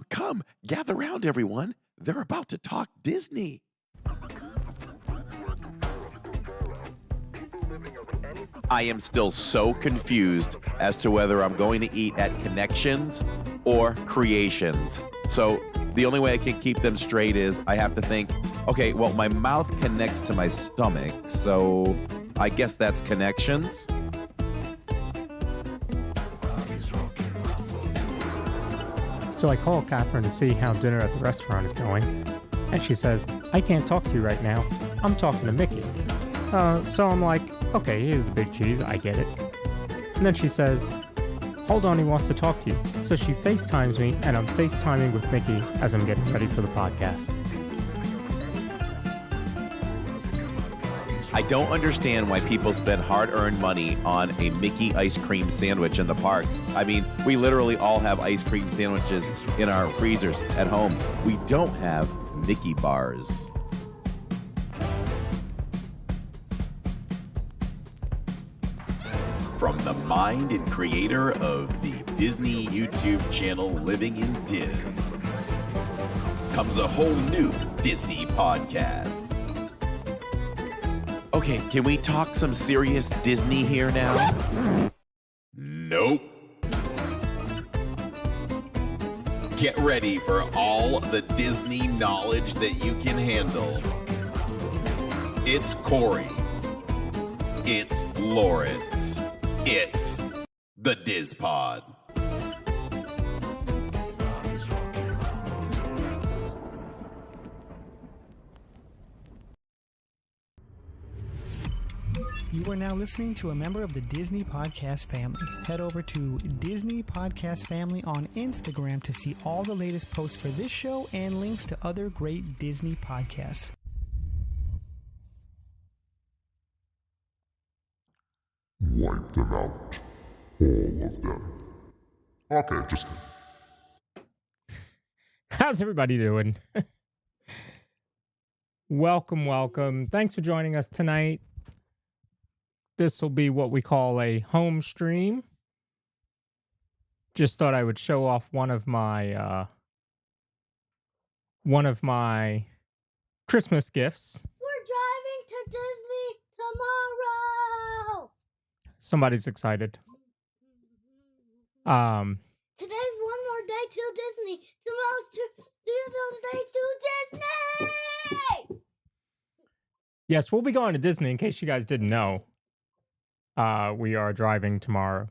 Come, gather round, everyone. They're about to talk Disney. I am still so confused as to whether I'm going to eat at Connections or Creations. So the only way I can keep them straight is I have to think, okay, well, my mouth connects to my stomach, so I guess that's Connections. So I call Catherine to see how dinner at the restaurant is going, and she says, I can't talk to you right now. I'm talking to Mickey. So I'm like, okay, here's the big cheese. I get it. And then she says, hold on, he wants to talk to you. So she FaceTimes me, and I'm FaceTiming with Mickey as I'm getting ready for the podcast. I don't understand why people spend hard-earned money on a Mickey ice cream sandwich in the parks. I mean, we literally all have ice cream sandwiches in our freezers at home. We don't have Mickey bars. From the mind and creator of the Disney YouTube channel Living in Diz comes a whole new Disney podcast. Okay, can we talk some serious Disney here now? Nope. Get ready for all the Disney knowledge that you can handle. It's Corey. It's Lawrence. It's the DIZ Pod. You are now listening to a member of the Disney Podcast family. Head over to Disney Podcast Family on Instagram to see all the latest posts for this show and links to other great Disney podcasts. Wipe them out. All of them. Okay, just kidding. How's everybody doing? Welcome. Thanks for joining us tonight. This will be what we call a home stream. Just thought I would show off one of my Christmas gifts. We're driving to Disney tomorrow. Somebody's excited. Today's one more day till Disney. Tomorrow's two days to Disney. Yes, we'll be going to Disney in case you guys didn't know. We are driving tomorrow.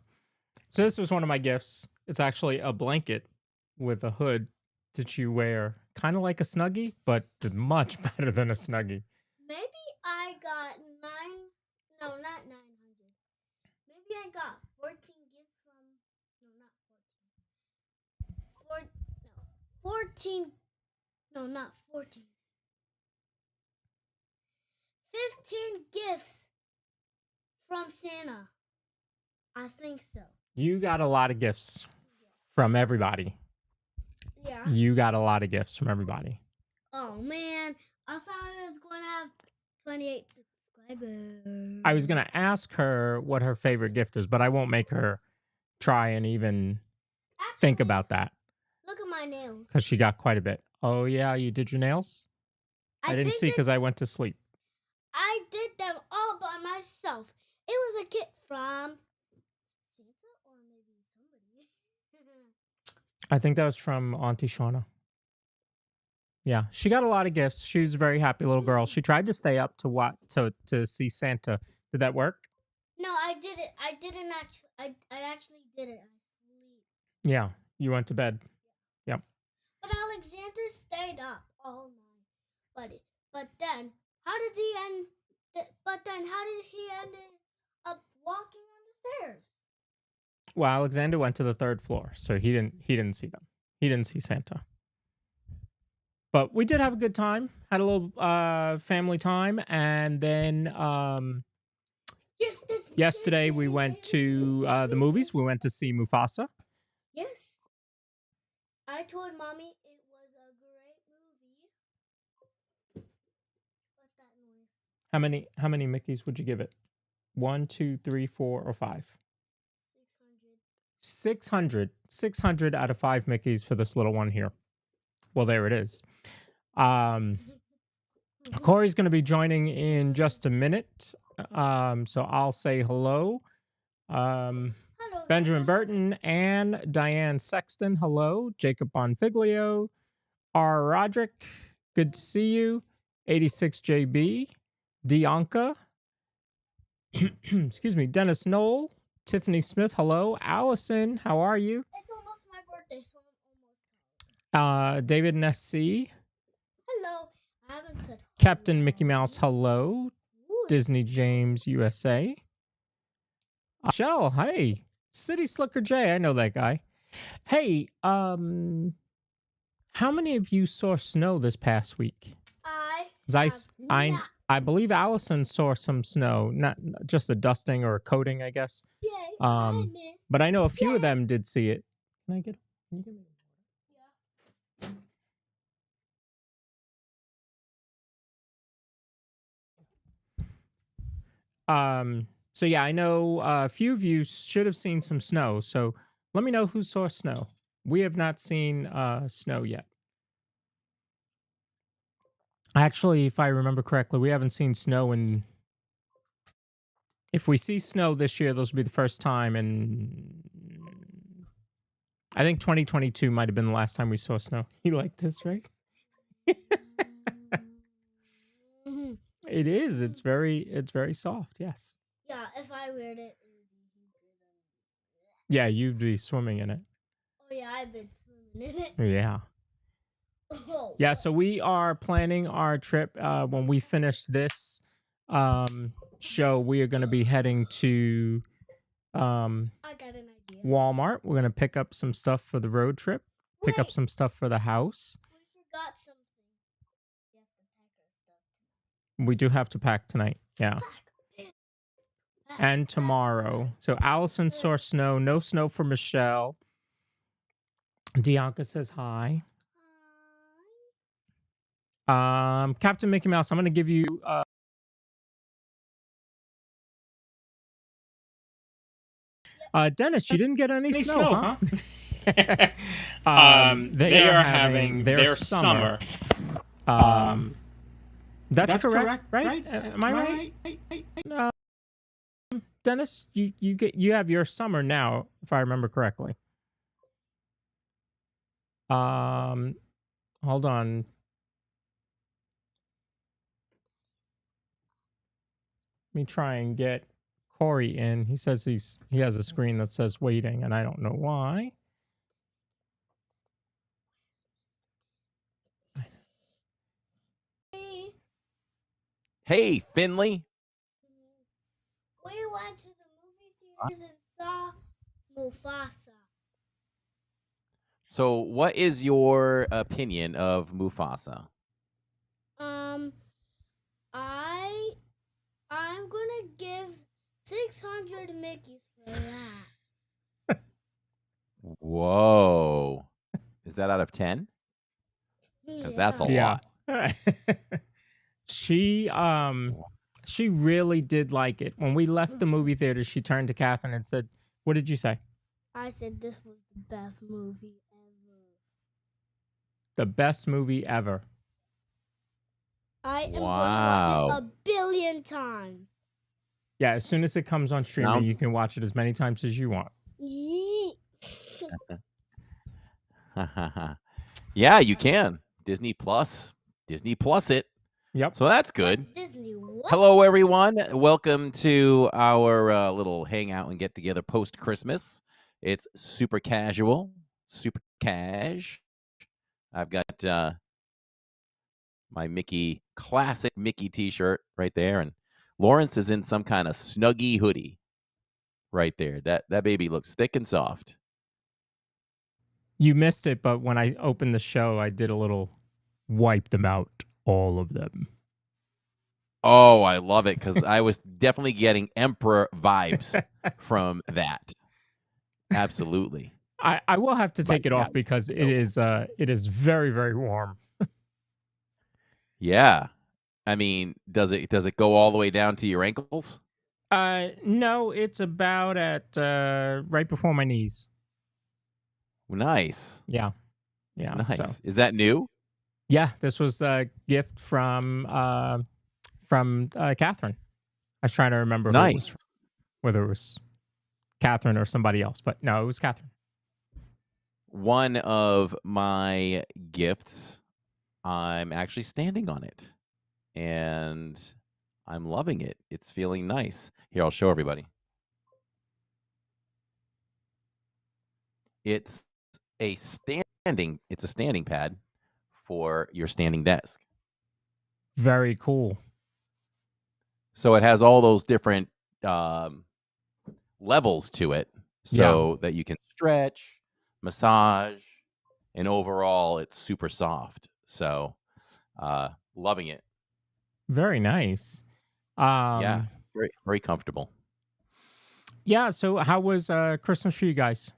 So this was one of my gifts. It's actually a blanket with a hood that you wear, kind of like a Snuggie, but much better than a Snuggie. Maybe I got not 900. Maybe I got 14 gifts from, not 14. 15 gifts from Santa. I think so. You got a lot of gifts from everybody. Yeah. You got a lot of gifts from everybody. Oh, man. I thought I was going to have 28 subscribers. I was going to ask her what her favorite gift is, but I won't make her try and even think about that. Look at my nails. Because she got quite a bit. Oh, yeah, you did your nails? I didn't see because I went to sleep. I did them all by myself. It was a kit from Santa or maybe somebody. I think that was from Auntie Shauna. Yeah, she got a lot of gifts. She was a very happy little girl. She tried to stay up to see Santa. Did that work? No, I didn't. I actually didn't. I sleep. Yeah, you went to bed. Yep. But Alexander stayed up all night. But then how did he end? How did he end up walking on the stairs? Well, Alexander went to the third floor, so he didn't see them. He didn't see Santa. But we did have a good time. Had a little family time, and then yesterday we went to the movies. We went to see Mufasa. Yes. I told Mommy it was a great movie. What's that noise? How many Mickeys would you give it? 1, 2, 3, 4, or 5? 600 out of 5 Mickeys for this little one here. Well, there it is. Corey's going to be joining in just a minute. So I'll say hello. Hello, Benjamin Dad. Burton and Diane Sexton. Hello. Jacob Bonfiglio. R. Roderick. Good to see you. 86JB. Dianca. Excuse me. Dennis Knoll. Tiffany Smith. Hello. Allison. How are you? It's almost my birthday, so I'm almost. David Nessie. Hello. I haven't said Captain Mickey Mouse. Hello. Ooh, Disney James USA. Michelle, hey. City Slicker J, I know that guy. Hey, how many of you saw snow this past week? I believe Allison saw some snow, not just a dusting or a coating, I guess. But I know a few of them did see it. Can you give me? So yeah, I know a few of you should have seen some snow. So let me know who saw snow. We have not seen snow yet. Actually, if I remember correctly, we haven't seen snow in. If we see snow this year, those will be the first time. And I think 2022 might have been the last time we saw snow. You like this, right? It is. It's very soft. Yes. Yeah, if I wear it. Yeah, you'd be swimming in it. Oh yeah, I've been swimming in it. Yeah. Oh. Yeah, so we are planning our trip. When we finish this show, we are going to be heading to I got an idea. Walmart. We're going to pick up some stuff for the road trip, pick up Wait, some stuff for the house. we forgot something. You have to pack our stuff. We do have to pack tonight. Yeah. And tomorrow. So Allison saw snow. No snow for Michelle. Dianca says hi. Captain Mickey Mouse, I'm going to give you Dennis, you didn't get any snow, huh? They are having their summer. That's correct, right? Am I right? Dennis, you have your summer now, if I remember correctly. Hold on. Let me try and get Corey in. He says he has a screen that says waiting, and I don't know why. Hey, Finley. We went to the movie theaters and saw Mufasa. So, what is your opinion of Mufasa? I'm gonna give 600 Mickeys for that. Whoa. Is that out of 10? Because that's a Yeah. lot. She really did like it. When we left the movie theater, she turned to Catherine and said, "What did you say?" I said this was the best movie ever. The best movie ever. I am Wow. going to watch it a billion times. Yeah, as soon as it comes on streaming, Sounds- you can watch it as many times as you want. Yeah, you can. Disney Plus it. Yep. So that's good. Disney what? Hello, everyone. Welcome to our little hangout and get together post Christmas. It's super casual, super cash. I've got my classic Mickey T-shirt right there, and Lawrence is in some kind of snuggy hoodie right there. That baby looks thick and soft. You missed it, but when I opened the show, I did a little wipe them out, all of them. Oh, I love it because I was definitely getting Emperor vibes from that. Absolutely. I will have to take Right, it off yeah. because it is very, very warm. Yeah. I mean, does it go all the way down to your ankles? No, it's about at right before my knees. Nice. Yeah. Nice. So Is that new? yeah, this was a gift from Catherine. I was trying to remember who it was, Nice. whether it was Catherine or somebody else, but no, it was Catherine. One of my gifts, I'm actually standing on it, and I'm loving it. It's feeling nice. Here, I'll show everybody. It's it's a standing pad for your standing desk. Very cool. So it has all those different levels to it, so that you can stretch, massage, and overall it's super soft. So loving it. Very nice. Yeah, very, very comfortable. Yeah. So how was Christmas for you guys?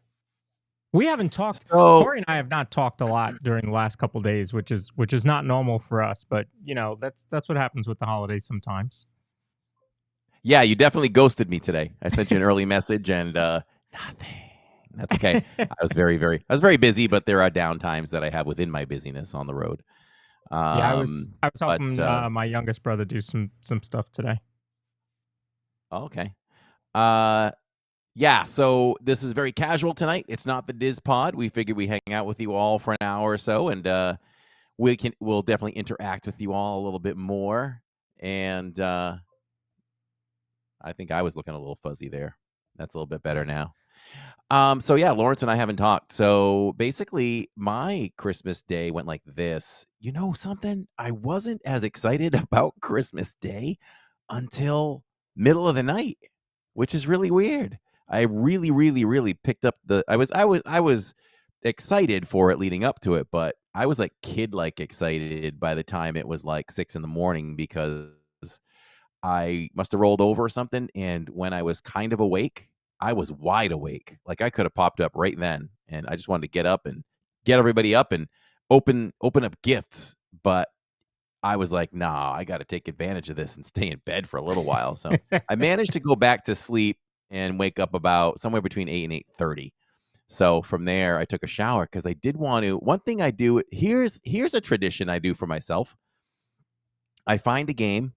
We haven't talked. So Corey and I have not talked a lot during the last couple days, which is not normal for us. But you know, that's what happens with the holidays sometimes. yeah, you definitely ghosted me today. I sent you an early message, and nothing. That's okay. I was very busy, but there are down times that I have within my busyness on the road. Yeah, I was helping but my youngest brother do some stuff today. okay. Yeah, so this is very casual tonight. It's not the DIZ Pod. We figured we hang out with you all for an hour or so, and we'll definitely interact with you all a little bit more. And I think I was looking a little fuzzy there. That's a little bit better now. So yeah, Lawrence and I haven't talked. So basically, my Christmas Day went like this. You know something? I wasn't as excited about Christmas Day until middle of the night, which is really weird. I really, really, really picked up I was excited for it leading up to it, but I was like kid-like excited by the time it was like 6 a.m. because I must have rolled over or something. And when I was kind of awake, I was wide awake. Like I could have popped up right then. And I just wanted to get up and get everybody up and open up gifts. But I was like, nah, I got to take advantage of this and stay in bed for a little while. So I managed to go back to sleep and wake up about somewhere between 8 and 8:30. So from there, I took a shower because I did want to. One thing I do, here's a tradition I do for myself. I find a game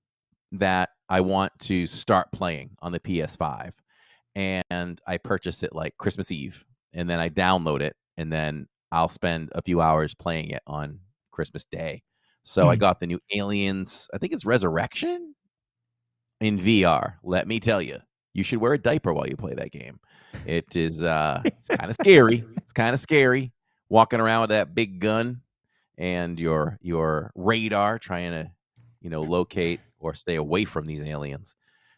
that I want to start playing on the PS5, and I purchase it like Christmas Eve, and then I download it, and then I'll spend a few hours playing it on Christmas Day. So I got the new Aliens, I think it's Resurrection, in VR. Let me tell you, you should wear a diaper while you play that game. It is it's kind of scary. It's kind of scary walking around with that big gun and your radar trying to, locate or stay away from these aliens.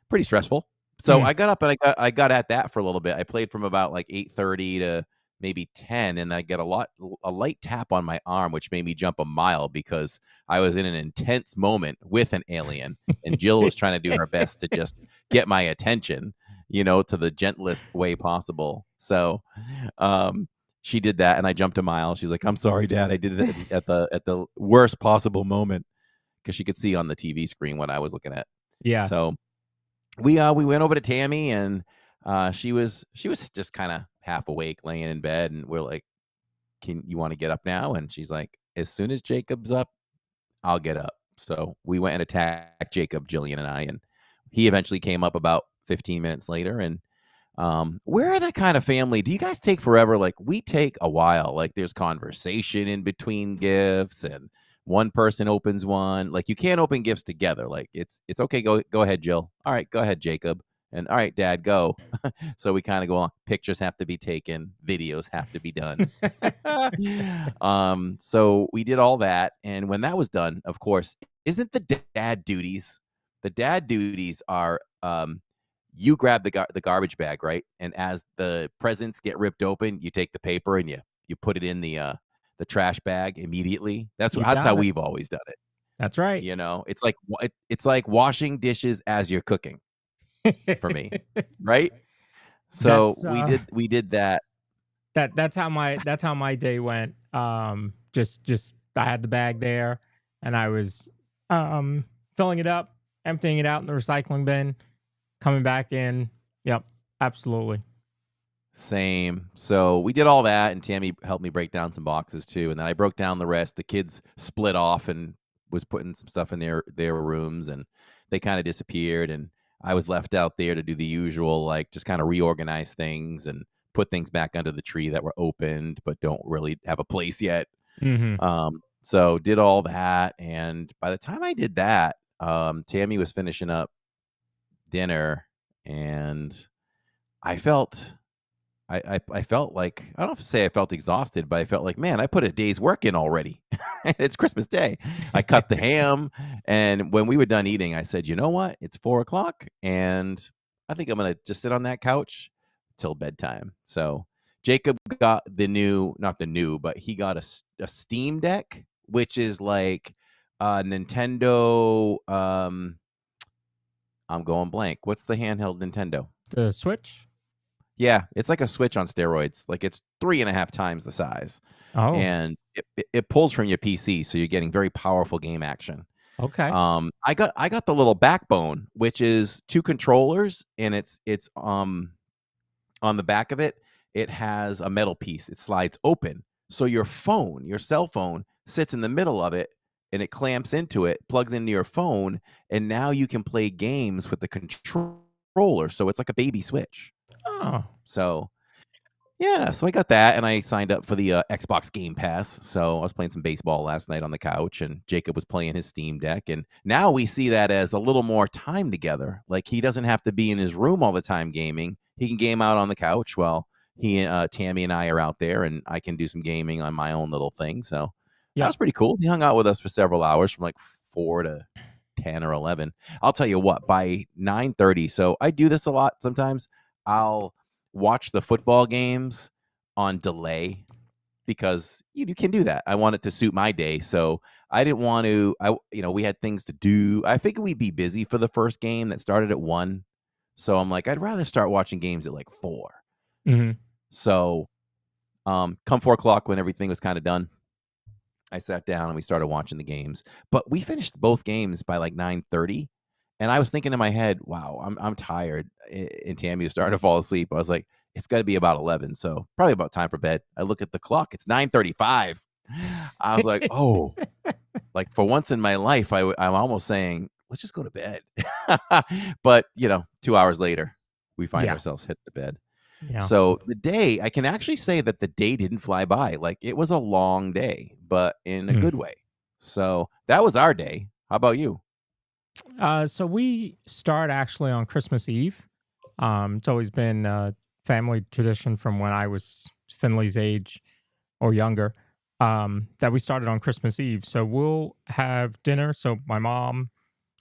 Pretty stressful. So I got up and I got at that for a little bit. I played from about like 8:30 to maybe 10, and I get a light tap on my arm, which made me jump a mile because I was in an intense moment with an alien, and Jill was trying to do her best to just get my attention, to the gentlest way possible. So she did that, and I jumped a mile. She's like, "I'm sorry, Dad. I did it at the worst possible moment," because she could see on the TV screen what I was looking at. Yeah. So we went over to Tammy, and she was just kind of half awake, laying in bed, and we're like, "Can you want to get up now?" And she's like, "As soon as Jacob's up, I'll get up." So we went and attacked Jacob, Jillian, and I, and he eventually came up about 15 minutes later. And we're that kind of family. Do you guys take forever? Like we take a while. Like there's conversation in between gifts, and one person opens one. Like you can't open gifts together. Like it's okay. Go ahead, Jill. All right, go ahead, Jacob. And all right, Dad, go. So we kind of go on. Pictures have to be taken. Videos have to be done. So we did all that. And when that was done, of course, isn't the dad duties? The dad duties are you grab the garbage bag, right? And as the presents get ripped open, you take the paper and you put it in the trash bag immediately. That's how we've always done it. That's right. It's like washing dishes as you're cooking for me, right? So we did that. That's how my day went. Just I had the bag there, and I was filling it up, emptying it out in the recycling bin, coming back in. Yep, absolutely. Same. So we did all that, and Tammy helped me break down some boxes too. And then I broke down the rest. The kids split off and was putting some stuff in their rooms, and they kind of disappeared. And I was left out there to do the usual, like just kind of reorganize things and put things back under the tree that were opened but don't really have a place yet. Mm-hmm. So did all that, and by the time I did that, Tammy was finishing up dinner, and I felt I felt like, I don't know if to say I felt exhausted, but I felt like, man, I put a day's work in already. It's Christmas Day. I cut the ham, and when we were done eating, I said, you know what? It's 4:00, and I think I'm gonna just sit on that couch till bedtime. So Jacob got not the new, but he got a Steam Deck, which is like a Nintendo. I'm going blank. What's the handheld Nintendo? The Switch? Yeah, it's like a Switch on steroids. Like it's 3.5 times the size, Oh, and it pulls from your PC, so you're getting very powerful game action. okay. I got the little backbone, which is 2 controllers, and it's on the back of it. It has a metal piece. It slides open, so your cell phone, sits in the middle of it, and it clamps into it, plugs into your phone, and now you can play games with the controller. So it's like a baby Switch. Oh, So yeah, so I got that, and I signed up for the Xbox Game Pass. So I was playing some baseball last night on the couch, and Jacob was playing his Steam Deck. And now we see that as a little more time together. Like he doesn't have to be in his room all the time gaming. He can game out on the couch while Tammy and I are out there, and I can do some gaming on my own little thing. So that yeah. was pretty cool. He hung out with us for several hours, from like 4 to 10 or 11. I'll tell you what, by 9:30. So I do this a lot sometimes. I'll watch the football games on delay because you can do that. I want it to suit my day. So I didn't want to, we had things to do. I figured we'd be busy for the first game that started at 1. So I'm like, I'd rather start watching games at like 4. Mm-hmm. So come 4:00, when everything was kind of done, I sat down and we started watching the games. But we finished both games by like 9:30. And I was thinking in my head, wow, I'm tired. And Tammy was starting to fall asleep. I was like, it's got to be about 11. So probably about time for bed. I look at the clock. It's 9:35. I was like, oh, like for once in my life, I'm almost saying, let's just go to bed. But, 2 hours later, we find Yeah. ourselves hit the bed. Yeah. So the day, I can actually say that the day didn't fly by. Like it was a long day, but in a good way. So that was our day. How about you? So we start actually on Christmas Eve. It's always been a family tradition from when I was Finley's age or younger, that we started on Christmas Eve. So we'll have dinner. So my mom,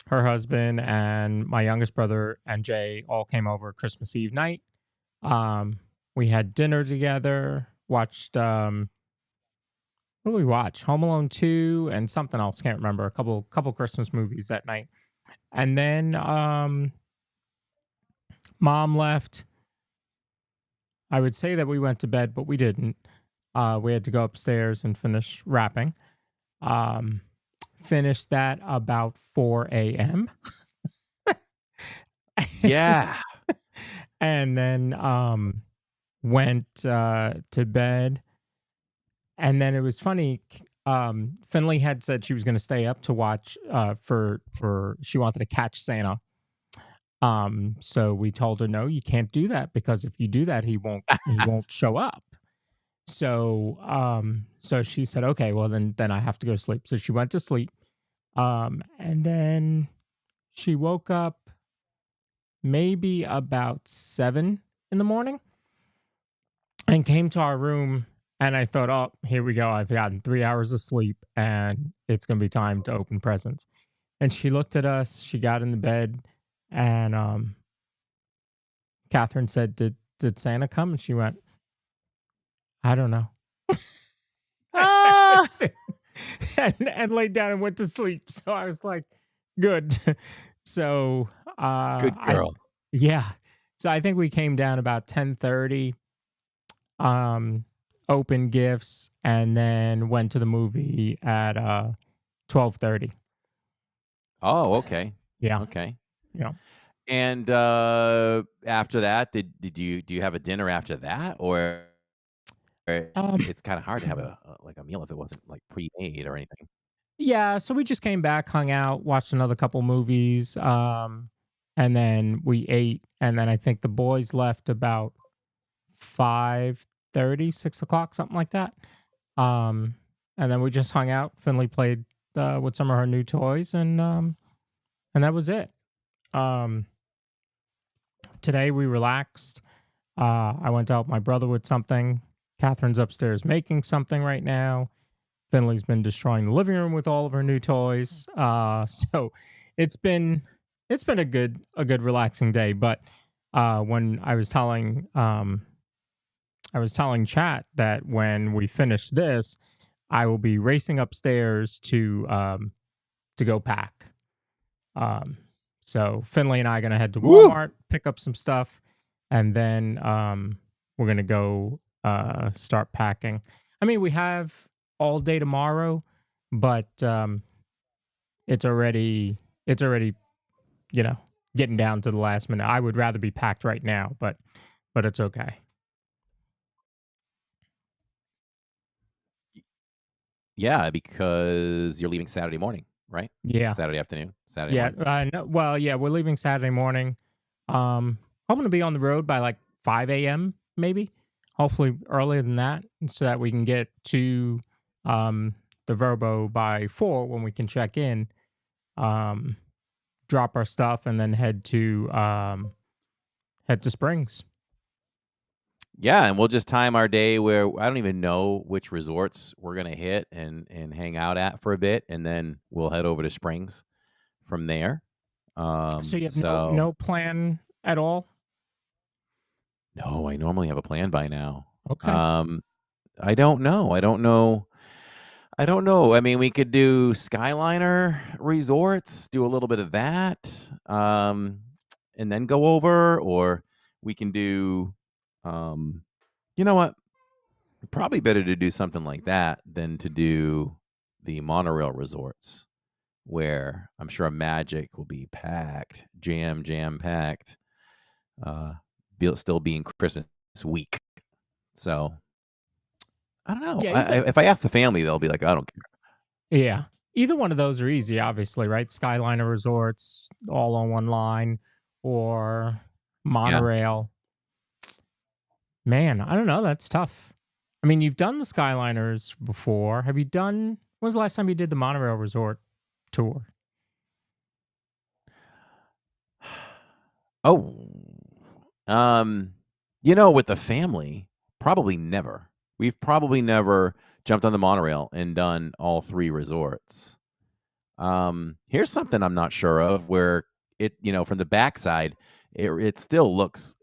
her husband, and my youngest brother and Jay all came over Christmas Eve night. We had dinner together, watched, what did we watch? Home Alone 2 and something else. Can't remember. A couple Christmas movies that night. And then Mom left. I would say that we went to bed, but we didn't. We had to go upstairs and finish wrapping. Finished that about 4 a.m. Yeah. And then went to bed. And then it was funny. Finley had said she was going to stay up to watch for she wanted to catch Santa. So we told her, no, you can't do that, because if you do that, he won't show up. So so she said, okay, well then I have to go to sleep. So she went to sleep. And then she woke up maybe about 7 in the morning and came to our room. And I thought, oh, here we go. I've gotten 3 hours of sleep and it's going to be time to open presents. And she looked at us. She got in the bed, and Catherine said, did Santa come? And she went, I don't know. Ah! and laid down and went to sleep. So I was like, good. So Good girl. yeah. So I think we came down about 10:30. Opened gifts, and then went to the movie at 12:30. Oh, okay. Yeah. Okay. Yeah. And after that, do you have a dinner after that, or Um, it's kind of hard to have a meal if it wasn't like pre-made or anything? yeah, so we just came back, hung out, watched another couple movies, and then we ate, and then I think the boys left about 5:30, 6 o'clock, something like that. Um, and then we just hung out. Finley played with some of her new toys, and that was it. Um, Today we relaxed. I went to help my brother with something. Catherine's upstairs making something right now. Finley's been destroying the living room with all of her new toys. So it's been a good relaxing day. But when I was telling chat that when we finish this, I will be racing upstairs to go pack. Um, so Finley and I are gonna head to Woo! Walmart, pick up some stuff, and then we're gonna go start packing. I mean, we have all day tomorrow, but it's already you know getting down to the last minute. I would rather be packed right now, but it's okay. Yeah, because you're leaving Saturday morning, right? Yeah, Saturday afternoon, Saturday yeah. morning. No, well, yeah, we're leaving Saturday morning. Hoping to be on the road by like 5 a.m. maybe. Hopefully earlier than that, so that we can get to the Verbo by 4 when we can check in. Um, Drop our stuff and then head to Springs. Yeah, and we'll just time our day where I don't even know which resorts we're gonna hit and hang out at for a bit, and then we'll head over to Springs from there. So you have no So no plan at all? no, I normally have a plan by now. Okay. Um, I don't know. I don't know. I don't know. I mean, we could do Skyliner resorts, do a little bit of that, and then go over, or we can do, um, you know what? Probably better to do something like that than to do the monorail resorts, where I'm sure Magic will be packed, jam packed, uh, still being Christmas week. So I don't know. Yeah, either If I ask the family, they'll be like, I don't care. yeah. Either one of those are easy, obviously, right? Skyliner Resorts, all on one line, or Yeah. monorail. Man, I don't know. That's tough. I mean, you've done the Skyliners before. Have you done? When's the last time you did the monorail resort tour? Oh, um, with the family, probably never. We've probably never jumped on the monorail and done all three resorts. Here's something I'm not sure of where from the backside, it still looks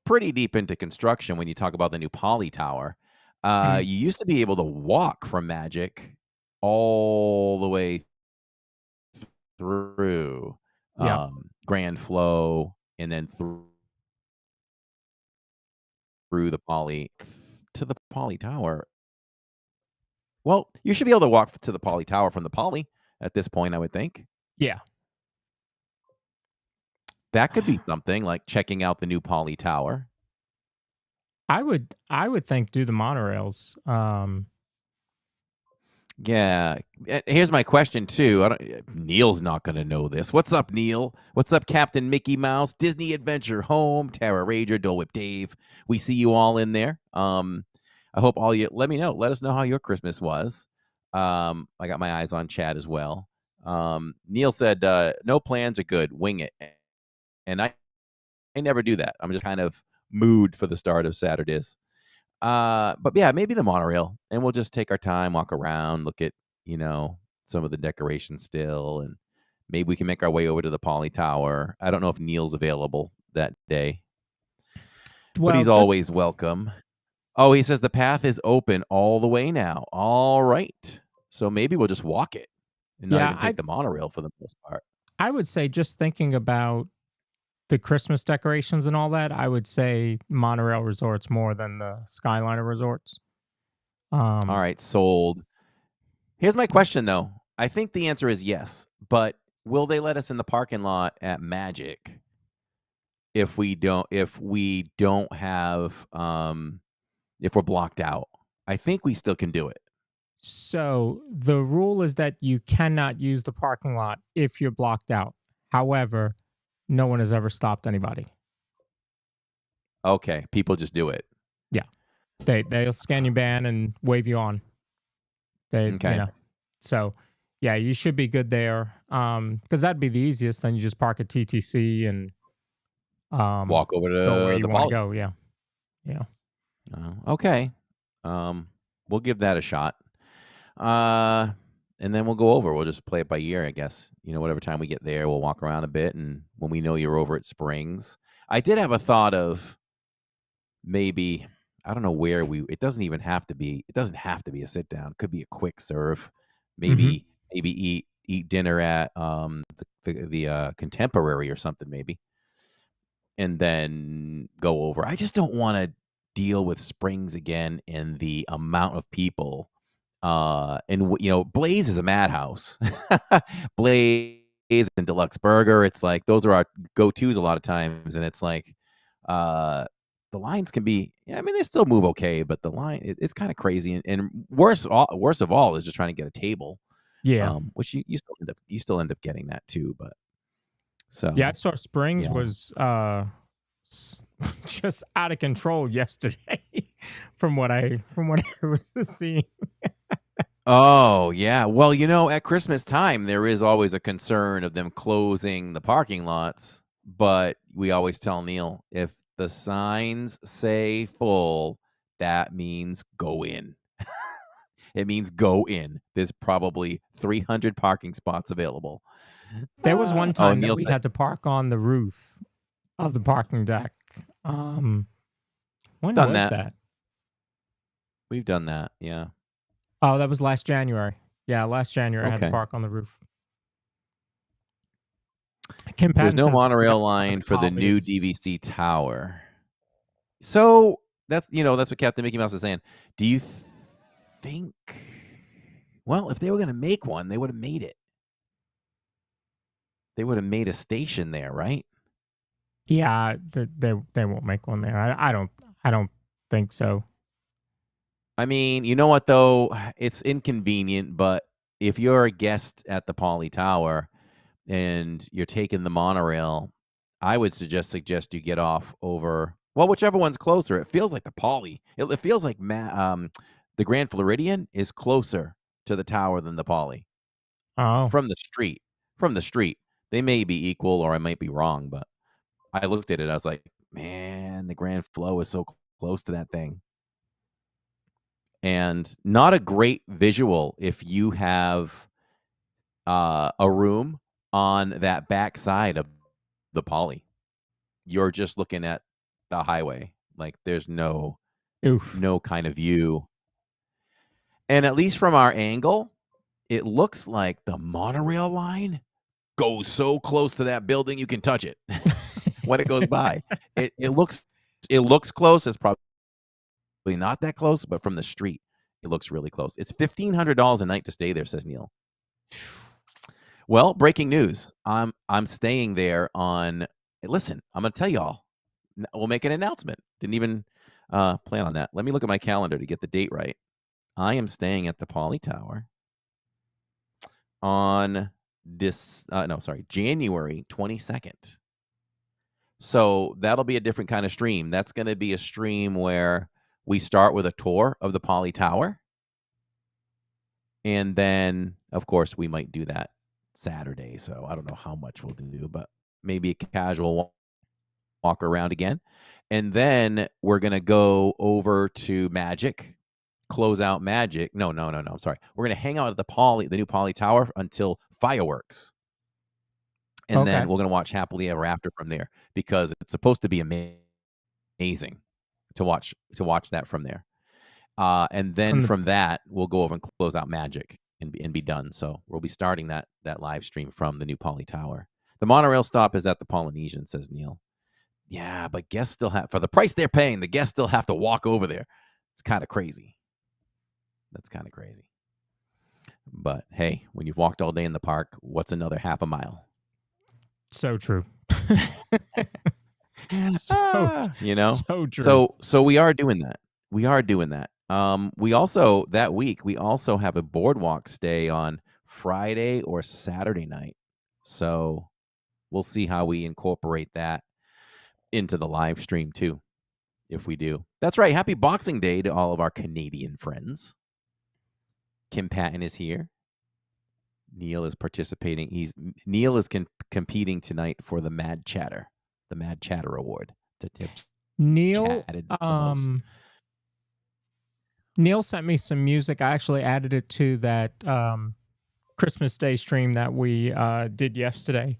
pretty deep into construction when you talk about the new Poly Tower. Mhm. You used to be able to walk from Magic all the way through Yeah. Grand Flow and then through the Poly to the Poly Tower. Well, you should be able to walk to the Poly Tower from the Poly at this point, I would think. Yeah. That could be something like checking out the new Poly Tower. I would think do the monorails. Yeah. Here's my question too. Neil's not going to know this. What's up, Neil? What's up, Captain Mickey Mouse, Disney Adventure Home, Tara Rager, Dole Whip Dave? We see you all in there. I hope all you let me know. Let us know how your Christmas was. I got my eyes on Chad as well. Neil said, no plans are good. Wing it. And I never do that. I'm just kind of mood for the start of Saturdays. But yeah, maybe the monorail, and we'll just take our time, walk around, look at, some of the decorations still, and maybe we can make our way over to the Poly Tower. I don't know if Neil's available that day, but Well, he's just always welcome. Oh, he says the path is open all the way now. All right. So maybe we'll just walk it and not yeah, even take the monorail for the most part. I would say just thinking about the Christmas decorations and all that, I would say monorail resorts more than the Skyliner resorts. All right, sold. Here's my question though. I think the answer is yes, but will they let us in the parking lot at Magic if we don't have if we're blocked out? I think we still can do it. So the rule is that you cannot use the parking lot if you're blocked out. However, no one has ever stopped anybody. Okay, people just do it. Yeah. They'll scan your band and wave you on. Okay. So yeah, you should be good there. Because that'd be the easiest. Then you just park at TTC and Walk over go where to you the want to poly. go. Yeah. Yeah. Okay. We'll give that a shot. And then we'll go over. We'll just play it by ear, I guess. Whatever time we get there, we'll walk around a bit. And when we know you're over at Springs, I did have a thought of maybe, I don't know where it doesn't have to be a sit down. It could be a quick serve. Maybe eat dinner at the Contemporary or something, maybe. And then go over. I just don't want to deal with Springs again and the amount of people. And Blaze is a madhouse. Blaze and Deluxe Burger, it's like those are our go-tos a lot of times, and it's like the lines can be, they still move okay, but the line it's kind of crazy, and worst of all is just trying to get a table. Yeah. Which you still end up getting that too, but so Yeah, I saw Springs yeah. was just out of control yesterday from what I was seeing. Oh, yeah. Well, at Christmas time, there is always a concern of them closing the parking lots. But we always tell Neil, if the signs say full, that means go in. It means go in. There's probably 300 parking spots available. There was one time that Neil we said, had to park on the roof of the parking deck. When Done was that. that? We've done that, yeah. Oh, that was last January. Yeah, last January I had to Okay. park on the roof. Kim There's Patton no says monorail the line for the new Poly is- DVC tower. So that's what Captain Mickey Mouse is saying. Do you think? Well, if they were going to make one, they would have made it. They would have made a station there, right? Yeah, they won't make one there. I don't think so. I mean, you know what though? It's inconvenient, but if you're a guest at the Poly Tower and you're taking the monorail, I would suggest you get off over, well, whichever one's closer. It feels like the Poly. It feels like the Grand Floridian is closer to the tower than the Poly. Oh. From the street. They may be equal, or I might be wrong, but I looked at it. I was like, man, the Grand Flow is so close to that thing. And not a great visual if you have a room on that back side of the Poly. You're just looking at the highway. Like there's no kind of view. And at least from our angle, it looks like the monorail line goes so close to that building you can touch it when it goes by. It looks close. It's probably not that close, but from the street, it looks really close. It's $1,500 a night to stay there, says Neil. Well, breaking news. I'm staying there on. Listen, I'm gonna tell y'all. We'll make an announcement. Didn't even plan on that. Let me look at my calendar to get the date right. I am staying at the Poly Tower on January 22nd. So that'll be a different kind of stream. That's going to be a stream where we start with a tour of the Poly Tower. And then, of course, we might do that Saturday. So I don't know how much we'll do, but maybe a casual walk around again. And then we're going to go over to Magic, close out Magic. No. I'm sorry. We're going to hang out at the new Poly Tower until fireworks. And then we're going to watch Happily Ever After from there because it's supposed to be amazing to watch that from there. And then from that, we'll go over and close out Magic and be done. So we'll be starting that live stream from the new Poly Tower. The monorail stop is at the Polynesian, says Neil. Yeah, but guests still have, for the price they're paying, the guests still have to walk over there. It's kind of crazy. That's kind of crazy. But hey, when you've walked all day in the park, what's another half a mile? So true. You know? So true. So we are doing that. We are doing that. We also that week we also have a boardwalk stay on Friday or Saturday night. So we'll see how we incorporate that into the live stream too, if we do. That's right. Happy Boxing Day to all of our Canadian friends. Kim Patton is here. Neil is participating. Neil is competing tonight for the Mad Chatter Award. Neil Neil sent me some music. I actually added it to that Christmas Day stream that we did yesterday.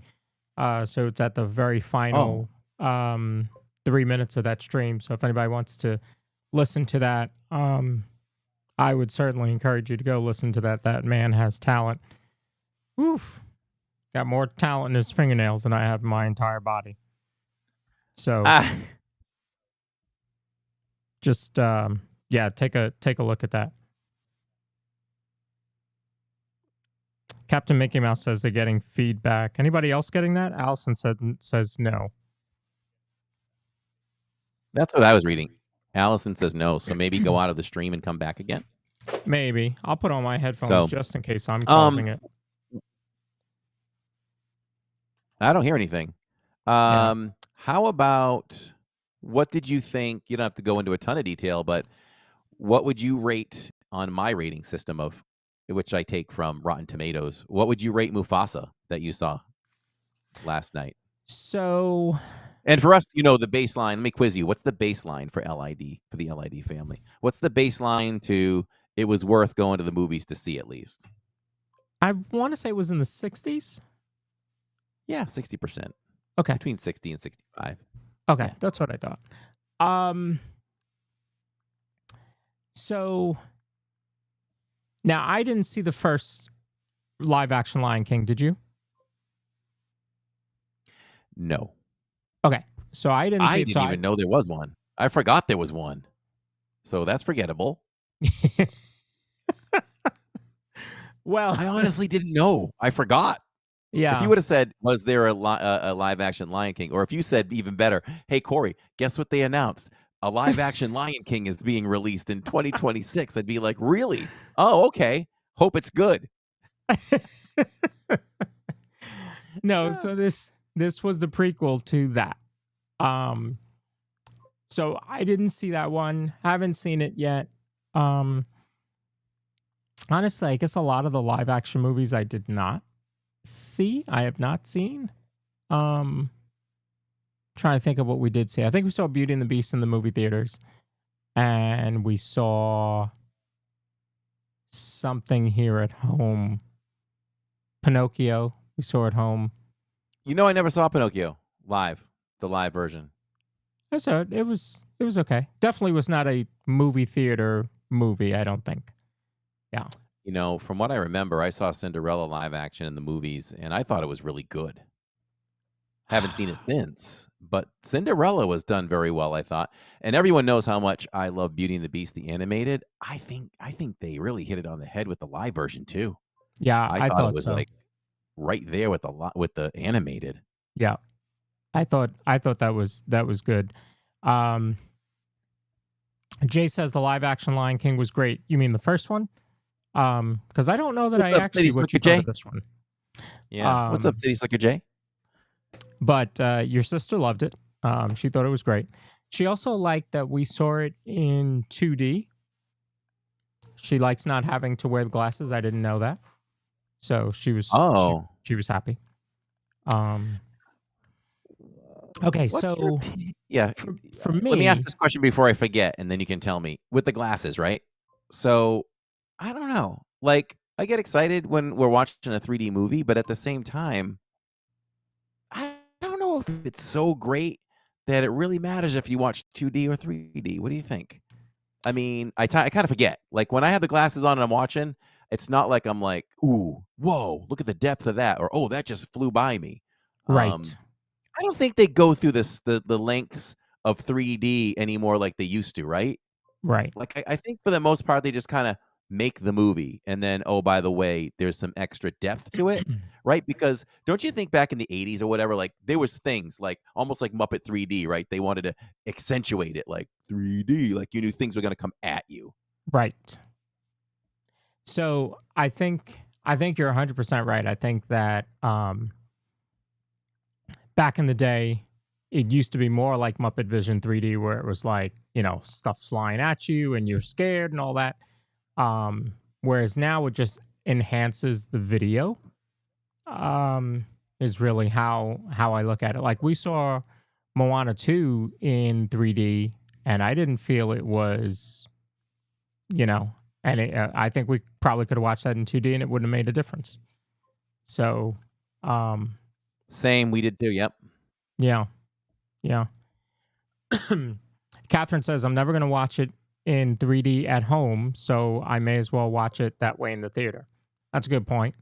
So it's at the very final 3 minutes of that stream. So if anybody wants to listen to that, I would certainly encourage you to go listen to that. That man has talent. Oof. Got more talent in his fingernails than I have in my entire body. So just take a look at that. Captain Mickey Mouse says they're getting feedback. Anybody else getting that? Allison says no. That's what I was reading. Allison says no, so maybe go out of the stream and come back again. Maybe. I'll put on my headphones just in case I'm causing it. I don't hear anything. How about, what did you think? You don't have to go into a ton of detail, but what would you rate on my rating system, of which I take from Rotten Tomatoes? What would you rate Mufasa that you saw last night? So, and for us, the baseline, let me quiz you. What's the baseline for LID, for the LID family? What's the baseline to it was worth going to the movies to see at least? I want to say it was in the 60s. Yeah, 60%. Okay. Between 60 and 65. Okay, yeah. That's what I thought. So now I didn't see the first live action Lion King, did you? No. Okay. So I didn't see it. I didn't even know there was one. I forgot there was one. So that's forgettable. Well, I honestly didn't know. I forgot. Yeah. If you would have said, was there a live action Lion King? Or if you said, even better, hey, Corey, guess what they announced? A live action Lion King is being released in 2026. I'd be like, really? Oh, okay. Hope it's good. No, so this was the prequel to that. So I didn't see that one. Haven't seen it yet. Honestly, I guess a lot of the live action movies I did not see. I have not seen. Trying to think of what we did see. I think we saw Beauty and the Beast in the movie theaters, and we saw something here at home. Pinocchio, we saw at home. I never saw Pinocchio live, the live version. I saw it. It was okay. Definitely was not a movie theater movie, I don't think. Yeah. From what I remember, I saw Cinderella live action in the movies, and I thought it was really good. Haven't seen it since, but Cinderella was done very well, I thought. And everyone knows how much I love Beauty and the Beast, the animated. I think they really hit it on the head with the live version too. Yeah, I thought it was so. Like right there with the animated. Yeah, I thought that was good. Jay says the live action Lion King was great. You mean the first one? Because I don't know that I actually what you thought of this one. Yeah. What's up, City Slicker Jay? But your sister loved it. She thought it was great. She also liked that we saw it in 2D. She likes not having to wear the glasses. I didn't know that. So she was she was happy. Okay, so for me, let me ask this question before I forget, and then you can tell me. With the glasses, right? So I don't know. Like, I get excited when we're watching a 3D movie, but at the same time, I don't know if it's so great that it really matters if you watch 2D or 3D. What do you think? I mean, I kind of forget. Like, when I have the glasses on and I'm watching, it's not like I'm like, ooh, whoa, look at the depth of that, or oh, that just flew by me. Right. I don't think they go through the lengths of 3D anymore like they used to, right? Right. Like, I think for the most part, they just kind of make the movie, and then, oh, by the way, there's some extra depth to it, right? Because don't you think back in the 80s or whatever, like there was things like almost like Muppet 3D, right? They wanted to accentuate it like 3D, like you knew things were going to come at you. Right. So I think you're 100% right. I think that back in the day, it used to be more like Muppet Vision 3D, where it was like, stuff flying at you and you're scared and all that. Whereas now it just enhances the video. Is really how I look at it. Like we saw Moana 2 in 3D, and I didn't feel it was, and I think we probably could have watched that in 2D and it wouldn't have made a difference. So, Same, we did too. Yep. yeah. Catherine says, I'm never going to watch it in 3D at home, so I may as well watch it that way in the theater. That's a good point.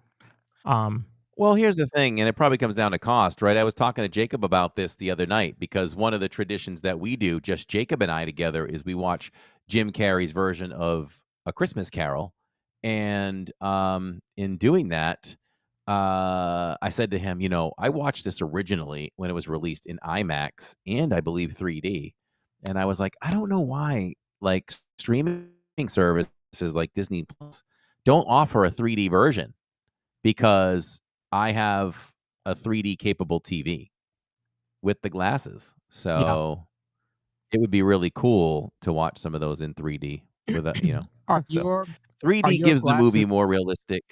Well, here's the thing, and it probably comes down to cost, right? I was talking to Jacob about this the other night because one of the traditions that we do, just Jacob and I together, is we watch Jim Carrey's version of A Christmas Carol. And in doing that, I said to him, I watched this originally when it was released in IMAX and I believe 3D. And I was like, I don't know why, like streaming services like Disney Plus don't offer a 3D version, because I have a 3D capable TV with the glasses. So it would be really cool to watch some of those in 3D with a, Are so your 3D gives the movie glasses- more realistic.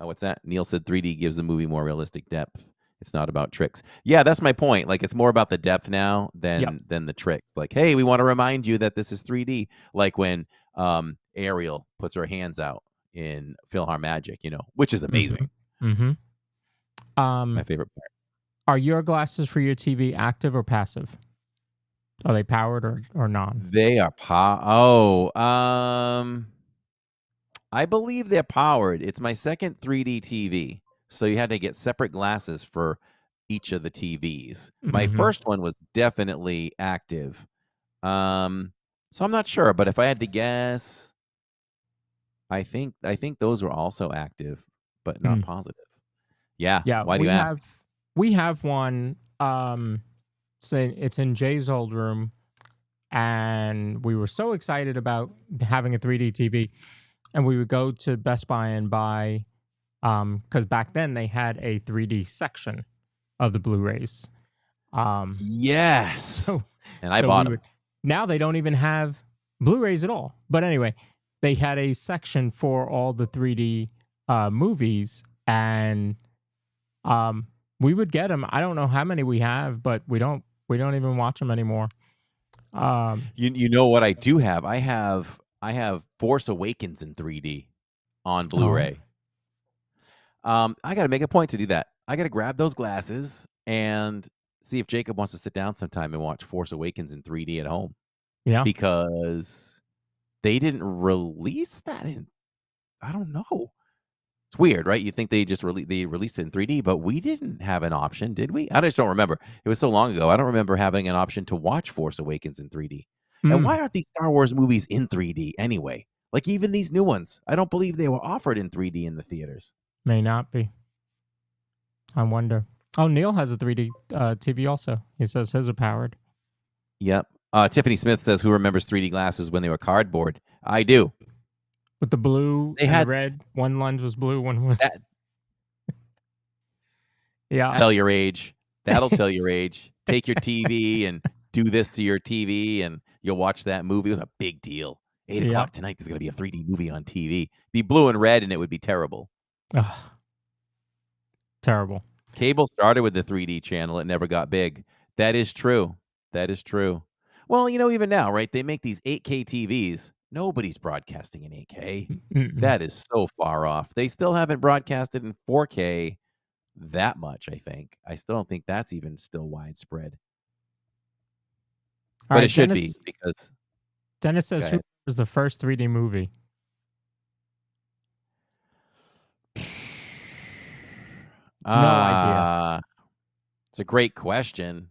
Oh, what's that? Neil said 3D gives the movie more realistic depth. It's not about tricks. Yeah, that's my point. Like it's more about the depth now than the tricks. Like, hey, we want to remind you that this is 3D. Like when Ariel puts her hands out in PhilharMagic, which is amazing. Mm-hmm. My favorite part. Are your glasses for your TV active or passive? Are they powered or non? They are I believe they're powered. It's my second 3D TV. So you had to get separate glasses for each of the TVs. My first one was definitely active. So I'm not sure, but if I had to guess, I think those were also active, but not positive. Yeah. Why do you ask? We have one. It's in Jay's old room, and we were so excited about having a 3D TV, and we would go to Best Buy and buy, because back then they had a 3D section of the Blu-rays. Yes. And I bought them. Now they don't even have Blu-rays at all. But anyway, they had a section for all the 3D movies, and we would get them. I don't know how many we have, but we don't even watch them anymore. You know what I do have? I have Force Awakens in 3D on Blu-ray. I got to make a point to do that. I got to grab those glasses and see if Jacob wants to sit down sometime and watch Force Awakens in 3D at home. Yeah. Because they didn't release that in, I don't know. It's weird, right? You think they just released it in 3D, but we didn't have an option, did we? I just don't remember. It was so long ago. I don't remember having an option to watch Force Awakens in 3D. And why aren't these Star Wars movies in 3D anyway? Like even these new ones, I don't believe they were offered in 3D in the theaters. May not be. I wonder. Oh, Neil has a 3D TV also. He says his are powered. Yep. Tiffany Smith says, who remembers 3D glasses when they were cardboard? I do. With the blue and the red. One lens was blue, one was... Yeah. Tell your age. That'll tell your age. Take your TV and do this to your TV and you'll watch that movie. It was a big deal. 8 o'clock tonight, there's going to be a 3D movie on TV. Be blue and red and it would be terrible. Ugh. Terrible. Cable started with the 3D channel. It never got big. That is true. That is true. Well, even now, right? They make these 8K TVs. Nobody's broadcasting in 8K. That is so far off. They still haven't broadcasted in 4K that much, I think. I still don't think that's even still widespread. But it should be, because... Dennis says, who was the first 3D movie? No idea. It's a great question.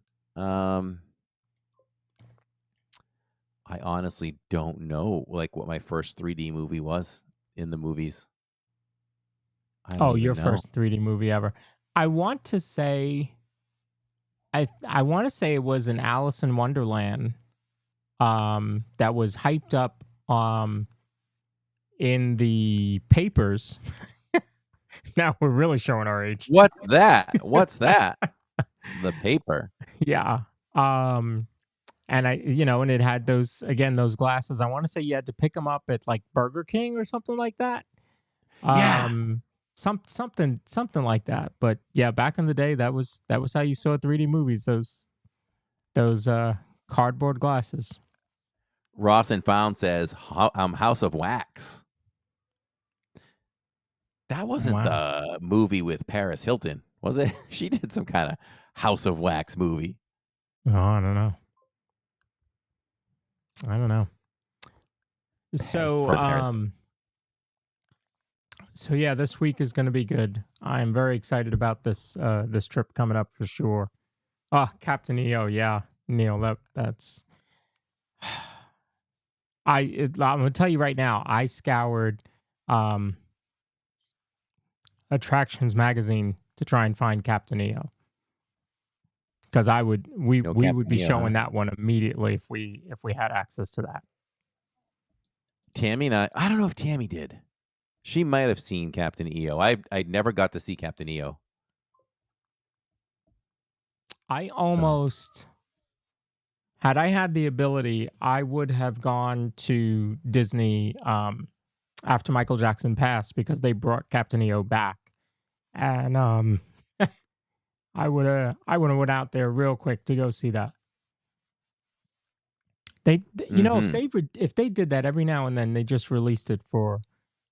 I honestly don't know like what my first 3D movie was in the movies. I don't Oh, even your know. first 3D movie ever. I want to say I want to say it was an Alice in Wonderland that was hyped up in the papers. Now we're really showing our age. What's that? What's that? The paper. Yeah. And and it had those glasses. I want to say you had to pick them up at like Burger King or something like that. Yeah. Something like that. But yeah, back in the day, that was how you saw 3D movies. Those cardboard glasses. Ross and Found says House of Wax. That wasn't Wow. the movie with Paris Hilton, was it? She did some kind of House of Wax movie. Oh, I don't know. So yeah, this week is going to be good. I'm very excited about this this trip coming up for sure. Captain EO, yeah, Neil, that's. I'm gonna tell you right now. I scoured Attractions magazine to try and find Captain EO because we would be showing that one immediately if we had access to that. Tammy and I don't know if Tammy did. She might have seen Captain EO. I never got to see Captain EO. I almost, had I had the ability, I would have gone to Disney after Michael Jackson passed because they brought Captain EO back, and I would have went out there real quick to go see that. If they did that every now and then, they just released it for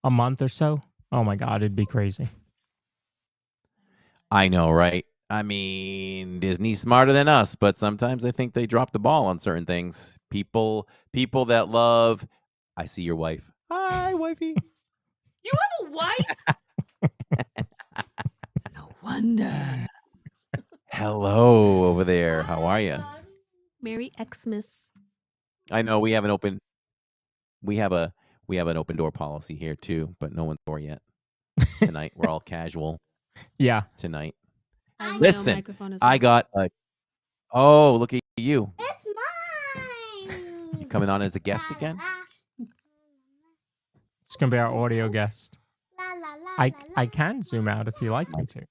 a month or so. Oh my God, it'd be crazy. I know, right? I mean, Disney's smarter than us, but sometimes I think they drop the ball on certain things. People that love. I see your wife. Hi, wifey. You have a wife? No wonder. Hello over there. How are you? Merry Xmas. I know we have an open door policy here too, but no one's door yet. Tonight we're all casual. Yeah. Tonight. Listen, I got a. Oh, look at you. It's mine. You coming on as a guest again? It's gonna be our audio guest. I can zoom out if you like me to.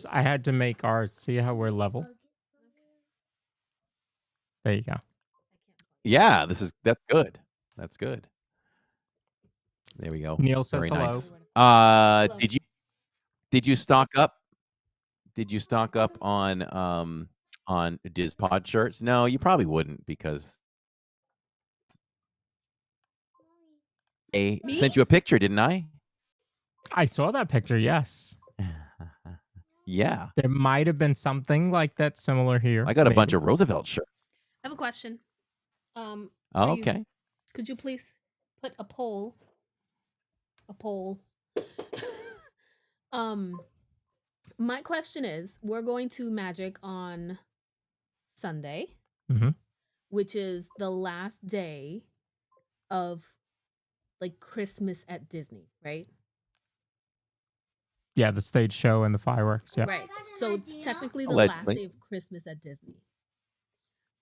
I had to make see how we're level. There you go. Yeah, that's good. That's good. There we go. Neil says very hello. Nice. Did you stock up? Did you stock up on DIZ Pod shirts? No, you probably wouldn't because I sent you a picture, didn't I? I saw that picture, yes. Yeah. There might have been something like that similar here. I got a bunch of Roosevelt shirts. I have a question. Okay. Could you please put a poll? My question is, we're going to Magic on Sunday, which is the last day of like Christmas at Disney, right? Yeah, the stage show and the fireworks. Yeah. Right. So it's technically the last day of Christmas at Disney.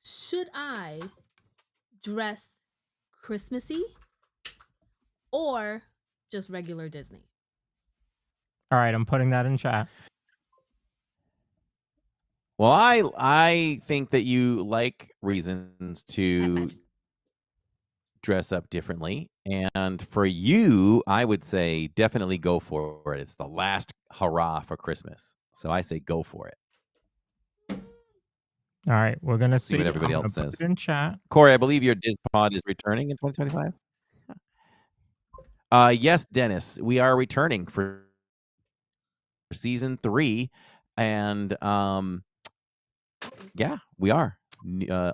Should I dress Christmassy or just regular Disney? All right, I'm putting that in chat. Well, I think that you like reasons to dress up differently. And for you, I would say definitely go for it. It's the last hurrah for Christmas. So I say go for it. All right, we're going to see what everybody else put says. it in chat. Corey, I believe your DIZ Pod is returning in 2025. Yes, Dennis, we are returning for season 3. And yeah, we are.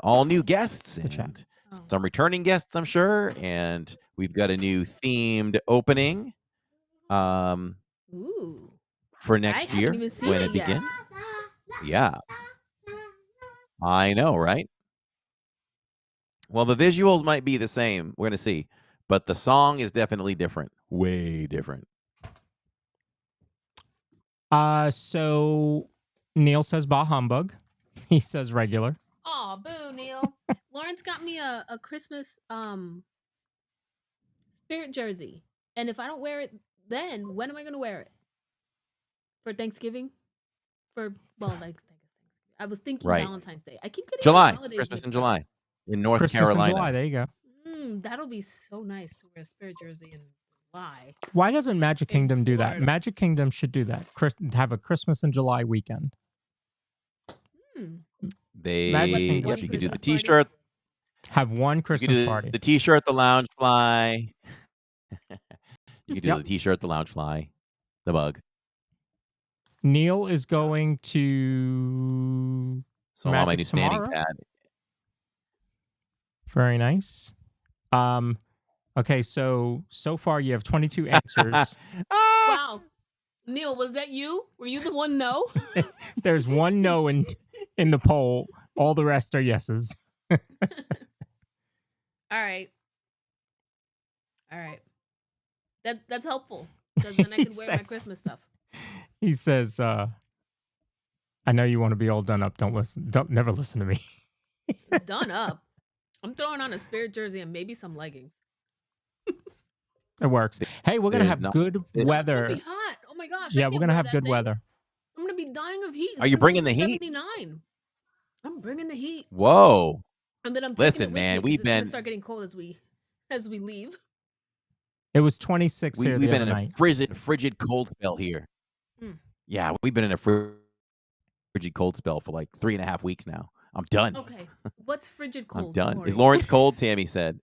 All new guests and some returning guests, I'm sure. And we've got a new themed opening for next year when it begins. Yeah. I know, right? Well, the visuals might be the same. We're gonna see, but the song is definitely different. Way different. So Neil says bah humbug. He says regular. Oh, boo, Neil. Lawrence got me a Christmas spirit jersey. And if I don't wear it then, when am I gonna wear it? For Thanksgiving? Like Thanksgiving. I was thinking Right. Valentine's Day. I keep getting July. holidays Christmas in mixed up. July in North Christmas Carolina. in July. There you go. That'll be so nice to wear a spirit jersey in July. Why doesn't Magic In Kingdom do that? Florida. Magic Kingdom should do that. Have a Christmas in July weekend. They Magic you Kingdom. One could do the Christmas party? T-shirt. Have one You could Christmas do party. the T-shirt, the lounge fly. You could do Yep. the T-shirt, the lounge fly, the bug. Neil is going to So I'm on my Magic new standing tomorrow. pad. Very nice. Okay, so far you have 22 answers. Wow. Neil, was that you? Were you the one no? There's one no in the poll. All the rest are yeses. All right. That's helpful. Because then I can wear my Says- Christmas stuff. He says, I know you want to be all done up. Never listen to me. Done up. I'm throwing on a spirit jersey and maybe some leggings. It works. Hey, we're gonna There's have not- good It's gonna weather. be hot. Oh my gosh. Yeah, we're gonna have good weather. I'm gonna be dying of heat. It's Are you gonna be bringing like the heat? 79. I'm bringing the heat. Whoa. And then I'm taking Listen, it with man, me 'cause we've it's gonna been- start getting cold as we leave. It was 26 here We've the been other in a night. frigid cold spell here. Hmm. Yeah, we've been in a frigid cold spell for like 3.5 weeks now. I'm done. Okay. What's frigid cold? I'm done. Corey? Is Lawrence cold? Tammy said.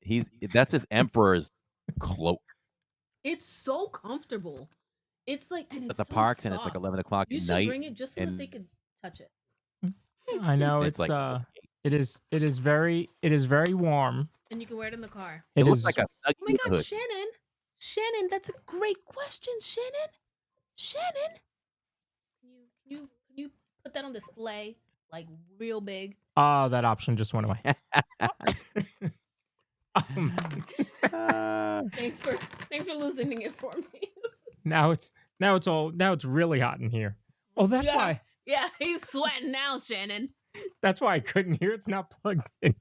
That's his emperor's cloak It's so comfortable. It's like and it's at the so parks, and it's like soft. 11 o'clock You at should night. bring it just so that and- they could touch it. I know It's it's like it is very warm. And you can wear it in the car. it It looks is like a Oh my snuggie god, hood. Shannon, that's a great question, Shannon. Can you put that on display like real big? that option just went away. Thanks for losing it for me. Now it's really hot in here. Oh, that's Yeah. why Yeah, he's sweating now, Shannon. I couldn't hear. It's not plugged in.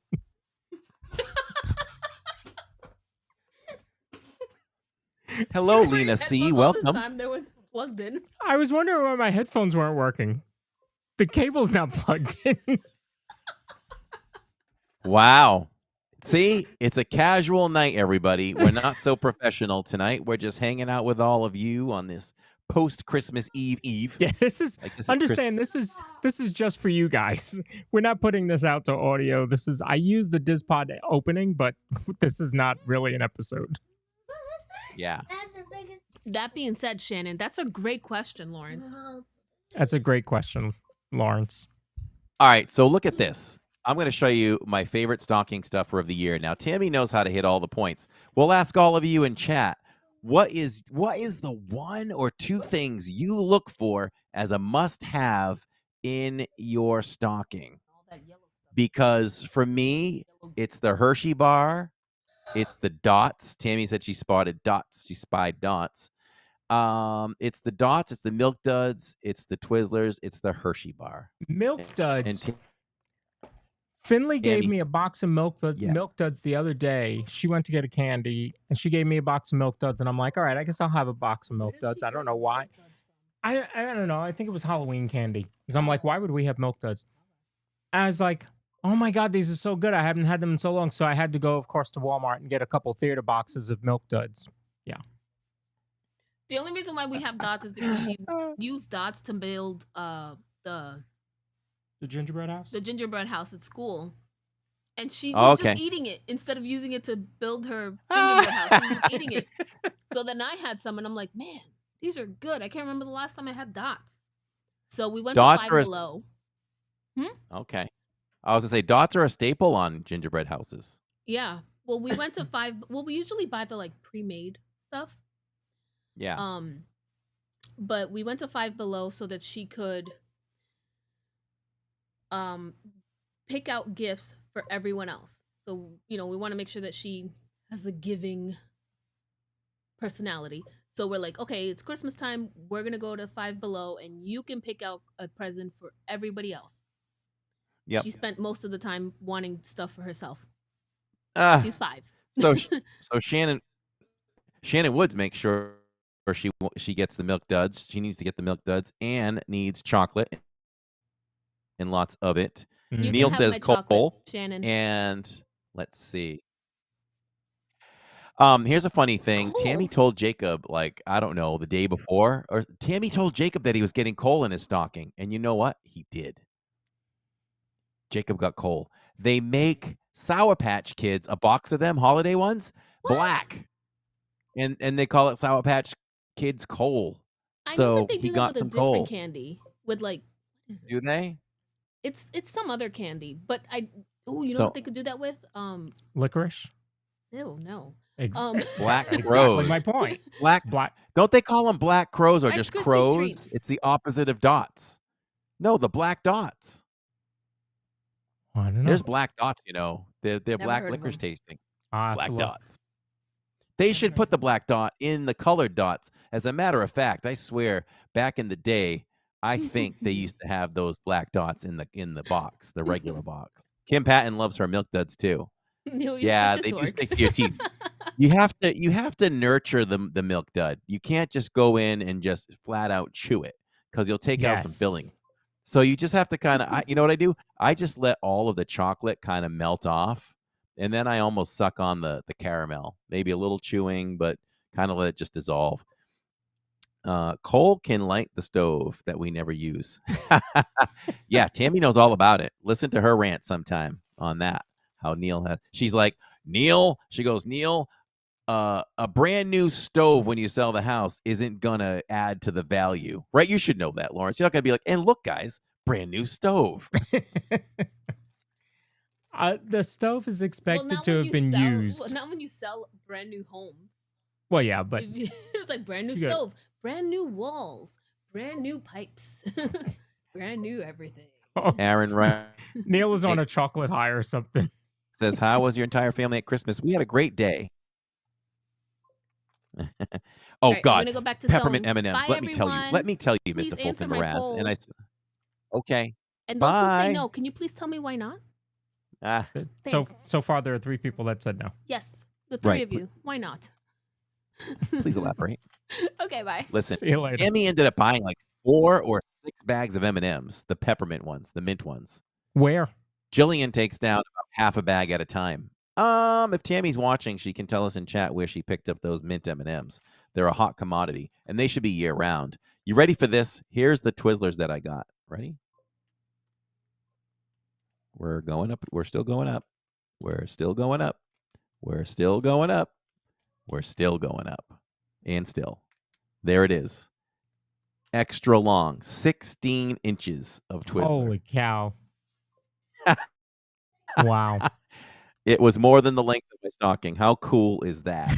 Hello, Your Lena C. headphones all Welcome. This time there was plugged in. I was wondering why my headphones weren't working. The cable's not plugged in. Wow. See, it's a casual night, everybody. We're not so professional tonight. We're just hanging out with all of you on this post-Christmas Eve. Yeah, this is Like, this is understand. This is just for you guys. We're not putting this out to audio. I use the DIZ Pod opening, but this is not really an episode. Yeah. That's the biggest. That being said, Shannon, that's a great question, Lawrence. That's a great question, Lawrence. All right, so look at this. I'm going to show you my favorite stocking stuffer of the year. Now, Tammy knows how to hit all the points. We'll ask all of you in chat, what is the one or two things you look for as a must-have in your stocking? All that yellow stuff. Because for me, it's the Hershey bar, it's the dots. Tammy said she spotted dots. She spied dots. It's the dots, it's the Milk Duds, it's the Twizzlers, it's the Hershey bar. Milk Duds. And Finley gave Tammy. me a box of Milk Duds the other day. She went to get a candy, and she gave me a box of Milk Duds, and I'm like, all right, I guess I'll have a box of Milk Duds. I don't know why. I don't know. I think it was Halloween candy. Because I'm like, why would we have Milk Duds? I was like, oh my God, these are so good. I haven't had them in so long. So I had to go, of course, to Walmart and get a couple theater boxes of Milk Duds. The only reason why we have dots is because she used dots to build the gingerbread house? the gingerbread house at school. And she Oh, was okay. just eating it instead of using it to build her gingerbread house. She was just eating it. So then I had some and I'm like, man, these are good. I can't remember the last time I had dots. So we went Dots to are Five a- Below. Okay. I was going to say, dots are a staple on gingerbread houses. Yeah. Well, we went to we usually buy the like pre-made stuff. Yeah. But we went to Five Below so that she could pick out gifts for everyone else. So, we want to make sure that she has a giving personality. So we're like, okay, it's Christmas time. We're going to go to Five Below and you can pick out a present for everybody else. Yep. She spent most of the time wanting stuff for herself. She's 5. So Shannon Woods makes sure she gets the milk duds. She needs to get the milk duds and needs chocolate and lots of it. You Neil can have says my chocolate, Cole, Shannon. and let's see. Here's a funny thing. Cole? Tammy told Jacob, like, I don't know, the day before, or Tammy told Jacob that he was getting coal in his stocking. And you know what? He did. Jacob got coal. They make Sour Patch Kids, a box of them, holiday ones, What? black. And they call it Sour Patch Kids coal. I know So that they he do that got with a some different coal. candy. With like, what is it? Do they? It's some other candy, but you know So- what they could do that with? Licorice. Ew, no. Black Exactly crows. my point. Black. Don't they call them black crows or Rice just Krispie crows? treats. It's the opposite of dots. No, the black dots. I don't know. There's black dots, They're Never black heard of licorice them. tasting. I'll have to Black look. dots. They should put the black dot in the colored dots. As a matter of fact, I swear, back in the day, I think they used to have those black dots in the box, the regular box. Kim Patton loves her milk duds too. Neil, you're Yeah, such a they do dork. stick to your teeth. You have to nurture the milk dud. You can't just go in and just flat out chew it because you'll take out some filling. Yes. So you just have to kind of, you know what I do? I just let all of the chocolate kind of melt off, and then I almost suck on the caramel. Maybe a little chewing, but kind of let it just dissolve. Cole can light the stove that we never use. Yeah, Tammy knows all about it. Listen to her rant sometime on that. How Neil has. She's like, Neil. She goes, Neil. A brand new stove when you sell the house isn't gonna add to the value, right? You should know that, Lawrence. You're not gonna be like, and look, guys, brand new stove. The stove is expected not to when have you been sell- used. Not when you sell brand new homes. Well, yeah, but It's like brand new You got- stove, brand new walls, brand new pipes, brand new everything. Aaron Ryan Neil is on a chocolate high or something. says, "How was your entire family at Christmas? We had a great day." Oh All right, I'm God, gonna go back to peppermint sewing. M&Ms. Bye, Let me tell you, Please Mr. answer Fulton my Moraz. poll. And okay. And those who say Bye. no, can you please tell me why not? Ah, So far, there are 3 people that said no. Yes, the 3 Right. of you. Why not? please elaborate. Okay, bye. Listen, See you later. Tammy ended up buying like 4 or 6 bags of M&Ms, the peppermint ones, the mint ones. Where? Jillian takes down about half a bag at a time. If Tammy's watching, she can tell us in chat where she picked up those mint M&Ms. They're a hot commodity, and they should be year-round. You ready for this? Here's the Twizzlers that I got. Ready? We're going up. We're still going up. We're still going up. We're still going up. We're still going up. And still. There it is. Extra long. 16 inches of Twizzler. Holy cow. Wow. It was more than the length of my stocking. How cool is that?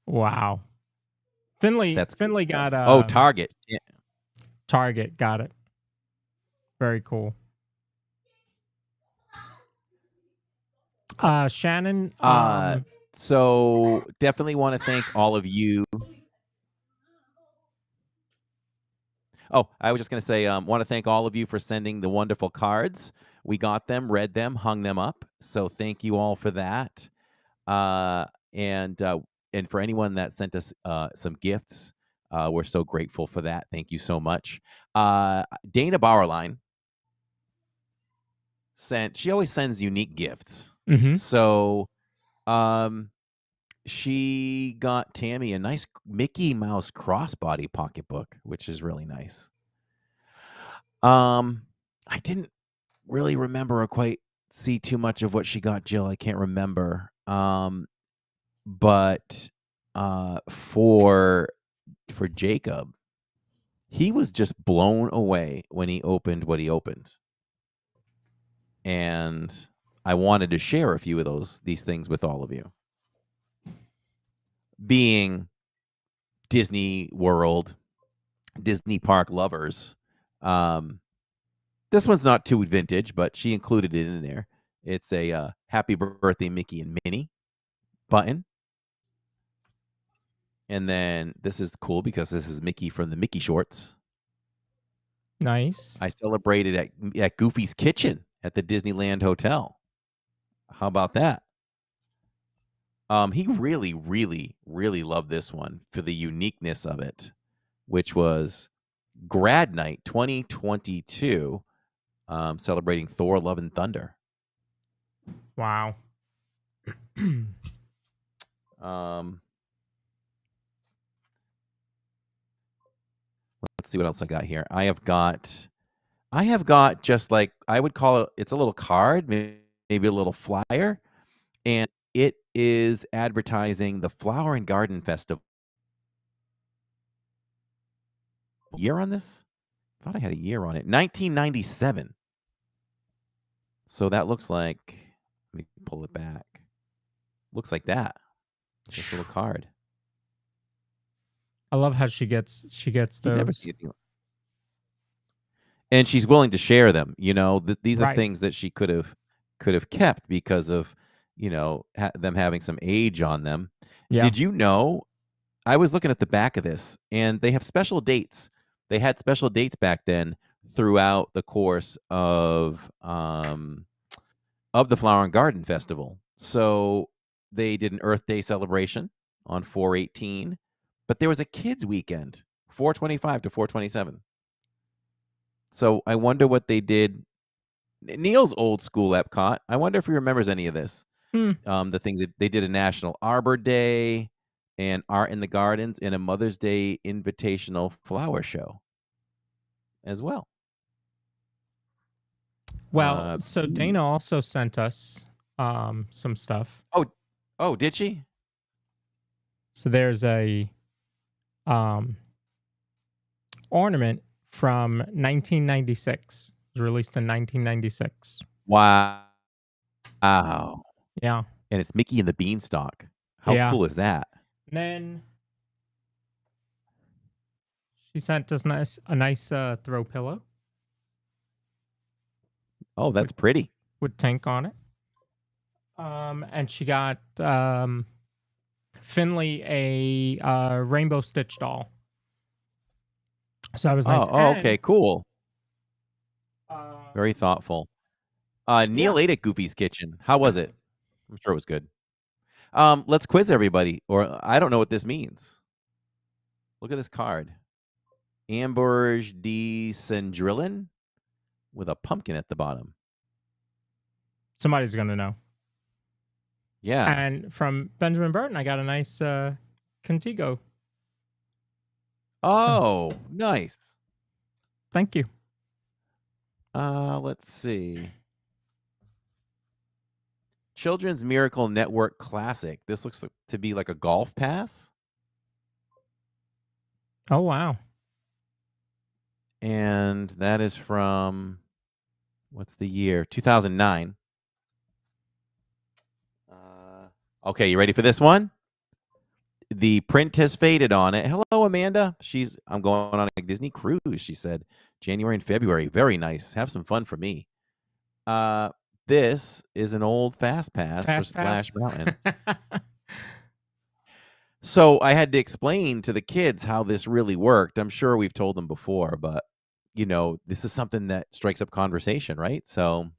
Wow. Finley got Target. Yeah. Target, got it. Very cool. Shannon, So definitely want to thank all of you. Oh, I was just going to say, want to thank all of you for sending the wonderful cards. We got them, read them, hung them up. So thank you all for that. And for anyone that sent us some gifts, we're so grateful for that. Thank you so much. Dana Bauerlein she always sends unique gifts. Mm-hmm. So she got Tammy a nice Mickey Mouse crossbody pocketbook, which is really nice. I didn't really remember or quite see too much of what she got Jill. I can't remember. But for Jacob, he was just blown away when he opened what he opened. And I wanted to share a few of these things with all of you. Being Disney World, Disney Park lovers, This one's not too vintage, but she included it in there. It's a Happy Birthday Mickey and Minnie button. And then this is cool because this is Mickey from the Mickey Shorts. Nice. I celebrated at Goofy's Kitchen at the Disneyland Hotel. How about that? He really, really, really loved this one for the uniqueness of it, which was Grad Night 2022, celebrating Thor: Love and Thunder. Wow. Let's see what else I got here. I have got just like, I would call it, it's a little card, maybe a little flyer, and it is advertising the Flower and Garden Festival. Year on this? I thought I had a year on it. 1997. So that looks like, let me pull it back. Looks like that. This little card. I love how she gets those. And she's willing to share them. You know, these are Right. things that she could have kept because of, you know, them having some age on them. Yeah. Did you know? I was looking at the back of this, and they have special dates. They had special dates back then throughout the course of the Flower and Garden Festival. So they did an Earth Day celebration on 4/18, but there was a kids weekend, 4/25 to 4/27. So I wonder what they did. Neil's old school Epcot. I wonder if he remembers any of this. The things that they did, a National Arbor Day and Art in the Gardens and a Mother's Day invitational flower show as well. Well, so Dana also sent us some stuff. Oh, did she? So there's a ornament from 1996. It was released in 1996. Wow. Yeah. And it's Mickey and the Beanstalk. How cool is that? And then she sent us a nice throw pillow. Oh, that's pretty. With Tank on it. And she got Finley a Rainbow Stitch doll. So that was nice. Oh, okay, cool. Very thoughtful. Neil ate at Goofy's Kitchen. How was it? I'm sure it was good. Let's quiz everybody, or I don't know what this means. Look at this card. Amberge de Cendrillon with a pumpkin at the bottom. Somebody's going to know. Yeah. And from Benjamin Burton, I got a nice Contigo. Oh, nice. Thank you. Let's see. Children's Miracle Network Classic. This looks to be like a golf pass. Oh, wow. And that is from, what's the year? 2009. Okay, you ready for this one? The print has faded on it. Hello, Amanda. I'm going on a Disney cruise, she said. January and February. Very nice. Have some fun for me. This is an old Fast Pass for Splash Mountain. So I had to explain to the kids how this really worked. I'm sure we've told them before, but, you know, this is something that strikes up conversation, right? So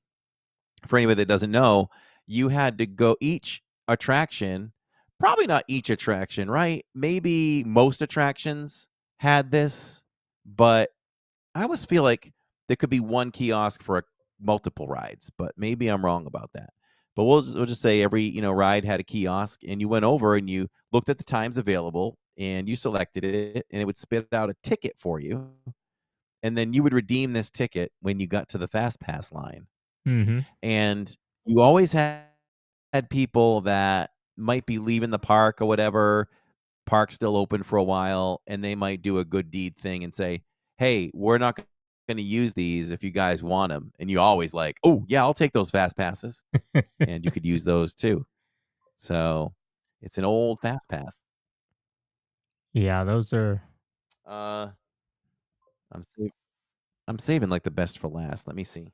for anybody that doesn't know, you had to go each attraction, probably not each attraction, right? Maybe most attractions had this, but I always feel like there could be one kiosk for multiple rides, but maybe I'm wrong about that. But we'll just say every ride had a kiosk, and you went over and you looked at the times available and you selected it, and it would spit out a ticket for you, and then you would redeem this ticket when you got to the Fast Pass line. Mm-hmm. And you always had people that might be leaving the park or whatever, park's still open for a while, and they might do a good deed thing and say, hey, we're not going to use these if you guys want them. And you always like, oh, yeah, I'll take those Fast Passes. And you could use those too. So it's an old Fast Pass. Yeah, those are... I'm I'm saving like the best for last. Let me see.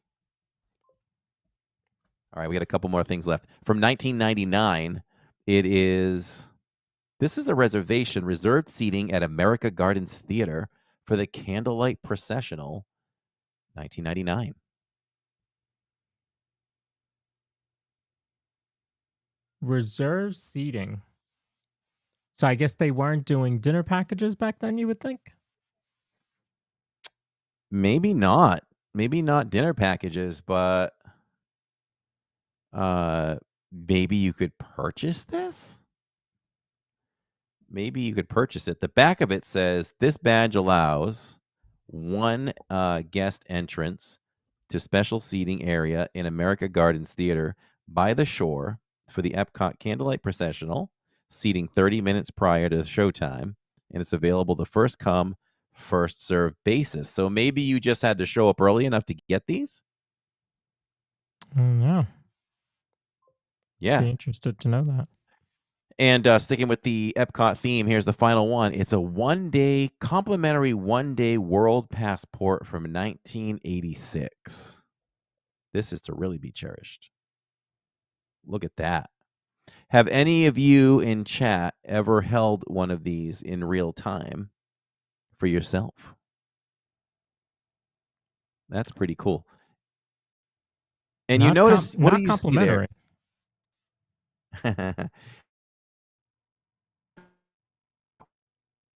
All right, we got a couple more things left. From 1999, this is a reservation, reserved seating at America Gardens Theater for the Candlelight Processional, 1999. Reserved seating. So I guess they weren't doing dinner packages back then, you would think? Maybe not. Maybe not dinner packages, but maybe you could purchase this? Maybe you could purchase it. The back of it says, this badge allows one guest entrance to special seating area in America Gardens Theater by the shore for the Epcot Candlelight Processional, seating 30 minutes prior to showtime, and it's available the first come, first served basis. So maybe you just had to show up early enough to get these? No. Yeah. Be interested to know that. And sticking with the Epcot theme, here's the final one. It's a complimentary one-day world passport from 1986. This is to really be cherished. Look at that. Have any of you in chat ever held one of these in real time for yourself? That's pretty cool. And you notice, what do you see there?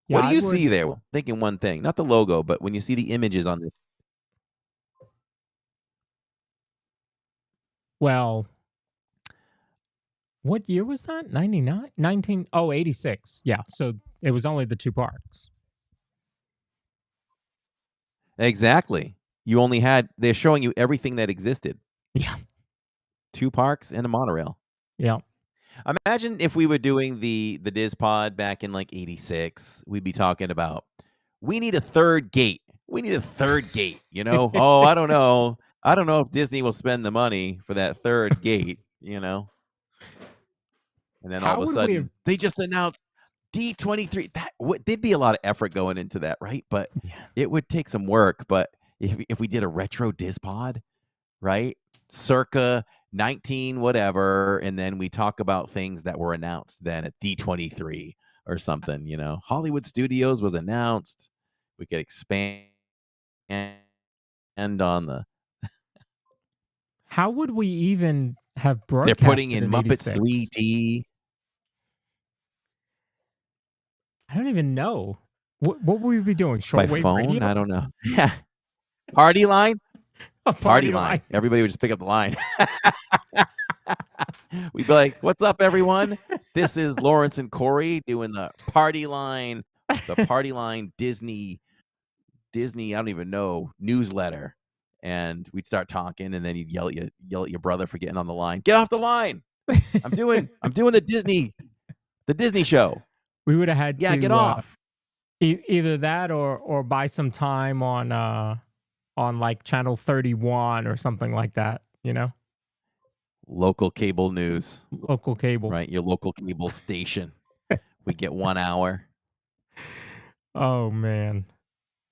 What do you see there? Well, thinking one thing, not the logo, but when you see the images on this. Well, what year was that? 99? 86. Yeah, so it was only the two parks. Exactly. They're showing you everything that existed. Yeah. 2 parks and a monorail. Yeah. Imagine if we were doing the DIZ Pod back in like 86, we'd be talking about, we need a third gate. We need a third gate, you know? Oh, I don't know. I don't know if Disney will spend the money for that third gate, you know? And then all of a sudden, they just announced D23. There'd be a lot of effort going into that, right? But it would take some work. But if we did a retro DIZ Pod, right? Circa 19 whatever, and then we talk about things that were announced then at D23 or something, you know. Hollywood Studios was announced. We could expand on the How would we even have broadcasted? They're putting in Muppets 86? 3D. I don't even know. What would we be doing? Shortwave by phone? radio? I don't know. Yeah. Party line? A party line. Everybody would just pick up the line. We'd be like, what's up, everyone? This is Lawrence and Corey doing the party line Disney, I don't even know, newsletter. And we'd start talking, and then you'd yell at your brother for getting on the line. Get off the line. I'm doing the Disney show. We would have had to get off. Either that or buy some time on like channel 31 or something like that, you know? Local cable news. Local cable. Right, your local cable station. We get 1 hour. Oh, man.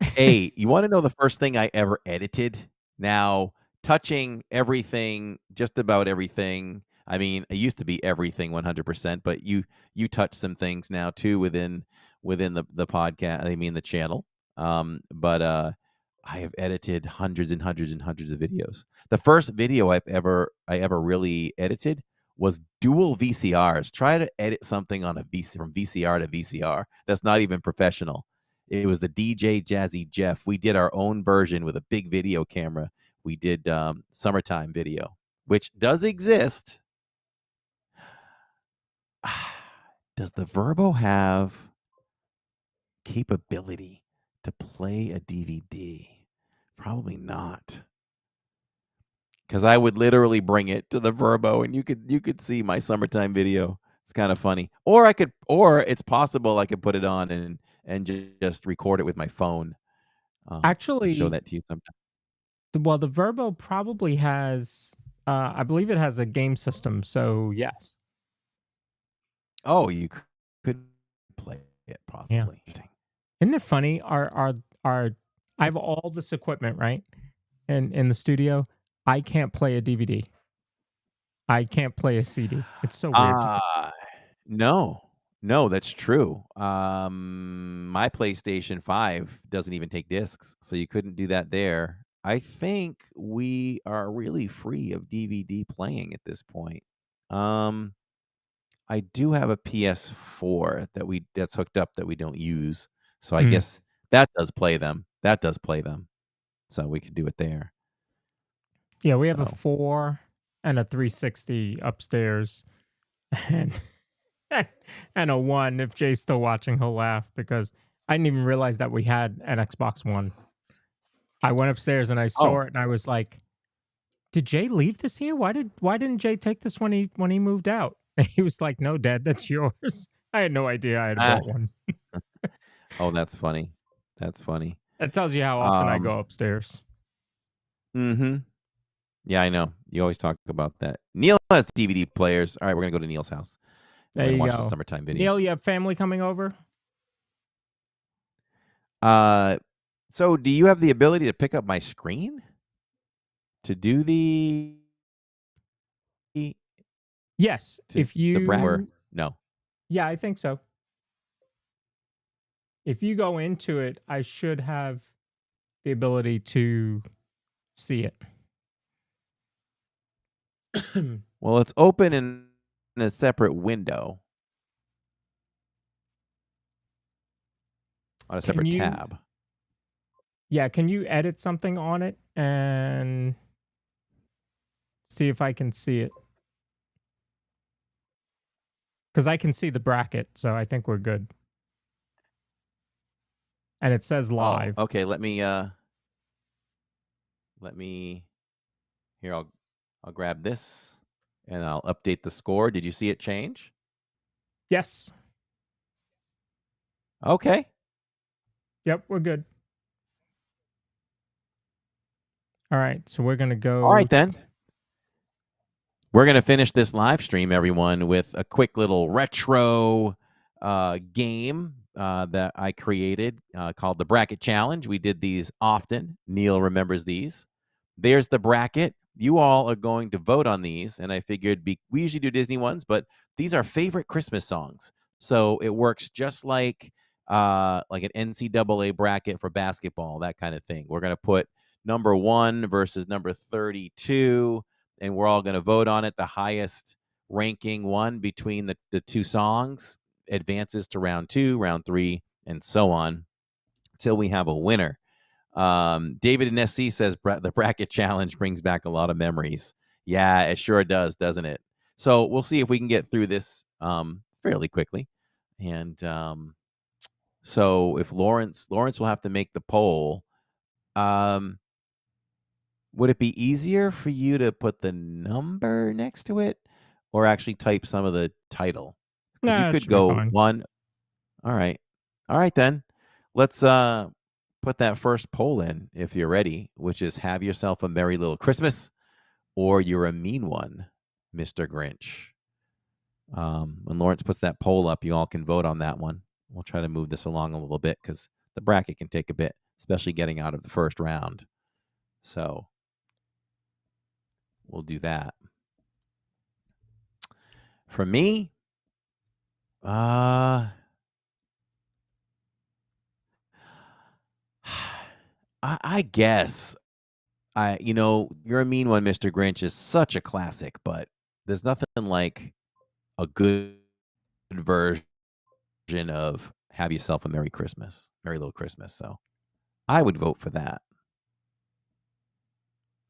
Hey, you want to know the first thing I ever edited? Now, touching everything, just about everything. I mean, it used to be everything 100%, but you touch some things now too within the podcast. I mean, the channel. But I have edited hundreds and hundreds and hundreds of videos. The first video I ever really edited was dual VCRs. Try to edit something on from VCR to VCR. That's not even professional. It was the DJ Jazzy Jeff. We did our own version with a big video camera. We did summertime video, which does exist. Does the Verbo have capability to play a DVD? Probably not. Because I would literally bring it to the Verbo, and you could see my summertime video. It's kind of funny. Or it's possible I could put it on and just record it with my phone. Actually, show that to you sometime. Well, the Verbo probably has, I believe it has a game system. So yes. Oh, you could play it possibly. Yeah. Isn't it funny? Our I have all this equipment, right? And in the studio, I can't play a DVD. I can't play a CD. It's so weird. No. No, that's true. My PlayStation 5 doesn't even take discs, so you couldn't do that there. I think we are really free of DVD playing at this point. I do have a PS4 that's hooked up that we don't use, so I guess that does play them. That does play them, so we could do it there. Yeah, we have a So 4 and a 360 upstairs, and and a 1. If Jay's still watching, he'll laugh because I didn't even realize that we had an Xbox One. I went upstairs and I saw it, and I was like, "Did Jay leave this here? Why didn't Jay take this when he moved out?" And he was like, "No, Dad, that's yours." I had no idea I had Ah. bought one. Oh, that's funny. That's funny. That tells you how often I go upstairs. Mhm. Yeah, I know. You always talk about that. Neil has DVD players. All right, we're gonna go to Neil's house. We're There gonna you watch the go. summertime video. Neil, you have family coming over? So do you have the ability to pick up my screen to do the Yes. If the or you no? Yeah, I think so. If you go into it, I should have the ability to see it. Well, it's open in a separate window on a separate tab. Yeah, can you edit something on it and see if I can see it? Because I can see the bracket, so I think we're good. And it says live. Oh, okay, let me here, I'll grab this and I'll update the score. Did you see it change? Yes. Okay. Yep, we're good. All right, so we're going to go. All right, then. We're going to finish this live stream, everyone, with a quick little retro game that I created called the Bracket Challenge. We did these often. Neil remembers these. There's the bracket. You all are going to vote on these, and I figured we usually do Disney ones, but these are favorite Christmas songs. So it works just like an NCAA bracket for basketball, that kind of thing. We're going to put number 1 versus number 32, and we're all going to vote on it. The highest ranking one between the two songs advances to round 2, round 3, and so on till we have a winner. David and SC says the bracket challenge brings back a lot of memories. Yeah, it sure does, doesn't it? So we'll see if we can get through this fairly quickly. And so if Lawrence will have to make the poll. Would it be easier for you to put the number next to it or actually type some of the title? Because you could go one. All right. All right, then. Let's put that first poll in if you're ready, which is have yourself a merry little Christmas or you're a mean one, Mr. Grinch. When Lawrence puts that poll up, you all can vote on that one. We'll try to move this along a little bit because the bracket can take a bit, especially getting out of the first round. So we'll do that. For me, I guess You're a Mean One, Mr. Grinch is such a classic, but there's nothing like a good version of Have Yourself a Merry Christmas, Merry Little Christmas. So I would vote for that.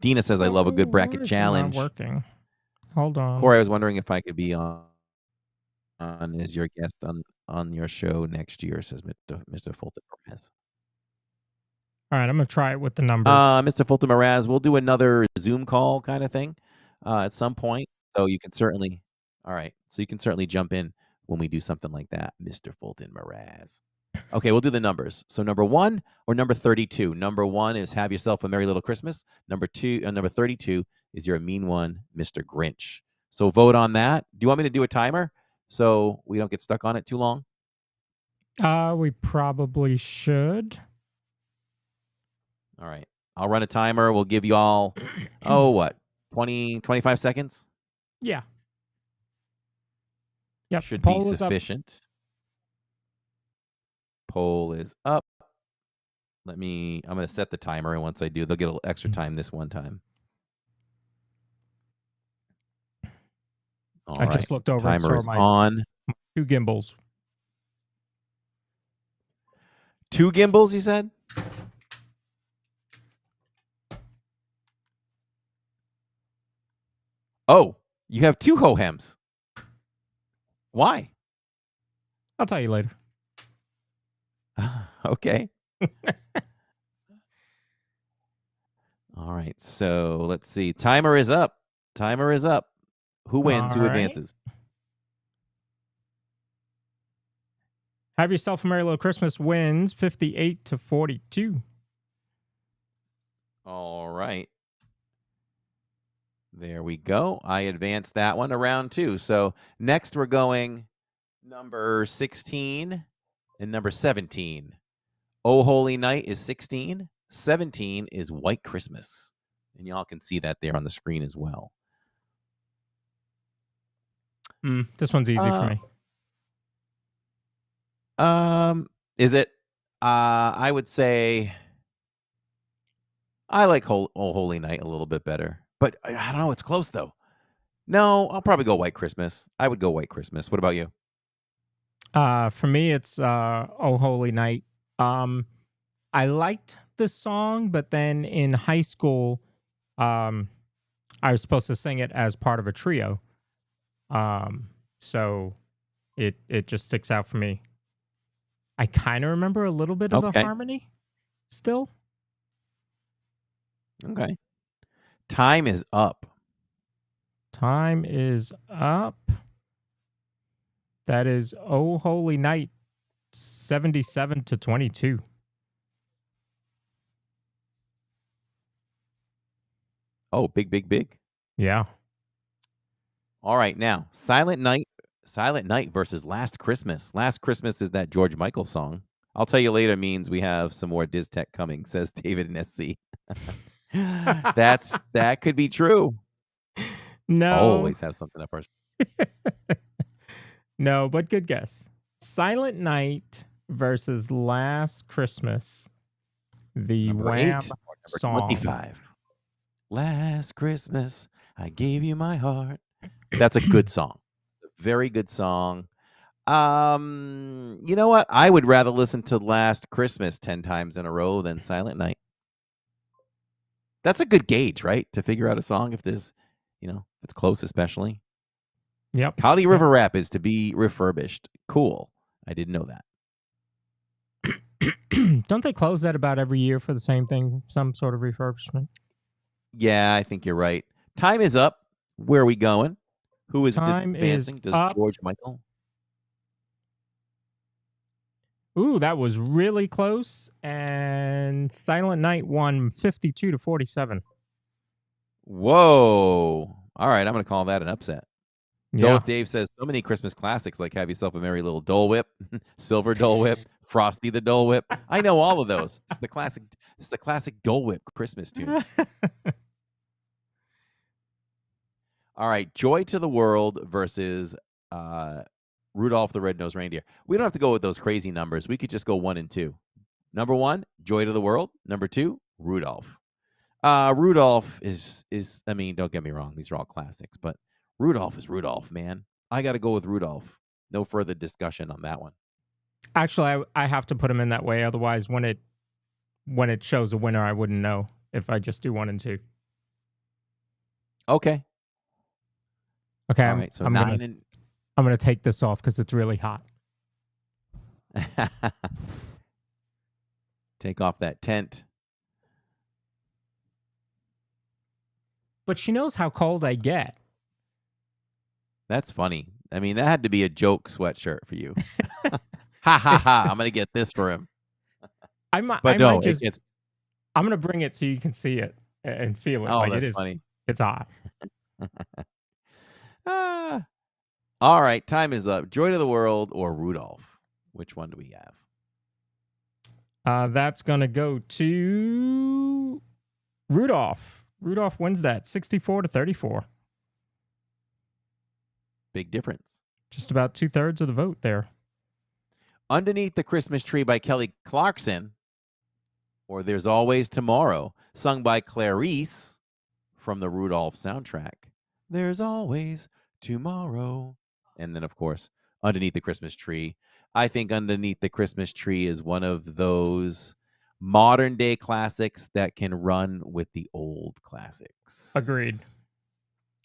Dina says, I love a good bracket challenge. Not working. Hold on. Corey, I was wondering if I could be on as your guest on your show next year, says Mr. Fulton Perez. All right, I'm going to try it with the numbers. Mr. Fulton Mraz, we'll do another Zoom call kind of thing at some point. So you can certainly, jump in when we do something like that, Mr. Fulton Mraz. Okay, we'll do the numbers. So number 1 or number 32? Number 1 is Have Yourself a Merry Little Christmas. Number 32 is You're a Mean One, Mr. Grinch. So vote on that. Do you want me to do a timer so we don't get stuck on it too long? We probably should. All right. I'll run a timer. We'll give you all, 20, 25 seconds? Yeah. Yep. Should Poll be is up. sufficient. Poll is up. I'm going to set the timer, and once I do, they'll get a little extra time this one time. All I right. just looked over and Timer saw is my on. 2 gimbals. 2 gimbals, you said? Oh, you have 2 Hohems. Why? I'll tell you later. Okay. All right. So let's see. Timer is up. Timer is up. Who wins? All Who right. advances? Have Yourself a Merry Little Christmas wins 58-42. All right. There we go. I advanced that one to round 2. So next we're going number 16 and number 17. Oh Holy Night is 16. 17 is White Christmas. And y'all can see that there on the screen as well. This one's easy for me. Is it? I would say I like Oh Holy Night a little bit better. But I don't know. It's close, though. No, I'll probably go White Christmas. I would go White Christmas. What about you? For me, it's Oh Holy Night. I liked the song, but then in high school, I was supposed to sing it as part of a trio. So it just sticks out for me. I kind of remember a little bit of the harmony still. Okay. Time is up. Time is up. That is Oh Holy Night, 77-22. Oh, big. Yeah. All right, now Silent Night versus Last Christmas. Last Christmas is that George Michael song. I'll tell you later means we have some more Diz Tech coming, says David and SC. That could be true. No. Always have something up first. No, but good guess. Silent Night versus Last Christmas. The Number Wham 8, song. 25. Last Christmas, I gave you my heart. That's a good song. A very good song. You know what? I would rather listen to Last Christmas 10 times in a row than Silent Night. That's a good gauge, right? To figure out a song if there's, if it's close, especially. Yep. Kali River Rapids to be refurbished. Cool. I didn't know that. Don't they close that about every year for the same thing? Some sort of refurbishment? Yeah, I think you're right. Time is up. Where are we going? Who is advancing? Does up. George Michael? Ooh, that was really close. And Silent Night won 52-47. Whoa. All right, I'm going to call that an upset. Yeah. Dave says so many Christmas classics like Have Yourself a Merry Little Dole Whip, Silver Dole Whip, Frosty the Dole Whip. I know all of those. It's the classic Dole Whip Christmas tune. All right, Joy to the World versus Rudolph the Red-Nosed Reindeer. We don't have to go with those crazy numbers. We could just go 1 and 2. Number 1, Joy to the World. Number 2, Rudolph. Rudolph is I mean, don't get me wrong, these are all classics, but Rudolph is Rudolph, man. I got to go with Rudolph. No further discussion on that one. Actually, I have to put him in that way. Otherwise, when it shows a winner, I wouldn't know if I just do 1 and 2. Okay. Okay. All right. So I'm gonna take this off because it's really hot. Take off that tent. But she knows how cold I get. That's funny. I mean, that had to be a joke sweatshirt for you. Ha ha ha! I'm gonna get this for him. I'm gonna bring it so you can see it and feel it. Oh, like that's it is, funny. It's hot. All right, time is up. Joy to the World or Rudolph? Which one do we have? That's gonna go to Rudolph. Rudolph wins that 64-34. Big difference. Just about 2/3 of the vote there. Underneath the Christmas Tree by Kelly Clarkson, or There's Always Tomorrow, sung by Clarice from the Rudolph soundtrack. There's always tomorrow. And then, of course, Underneath the Christmas Tree. I think Underneath the Christmas Tree is one of those modern day classics that can run with the old classics. Agreed.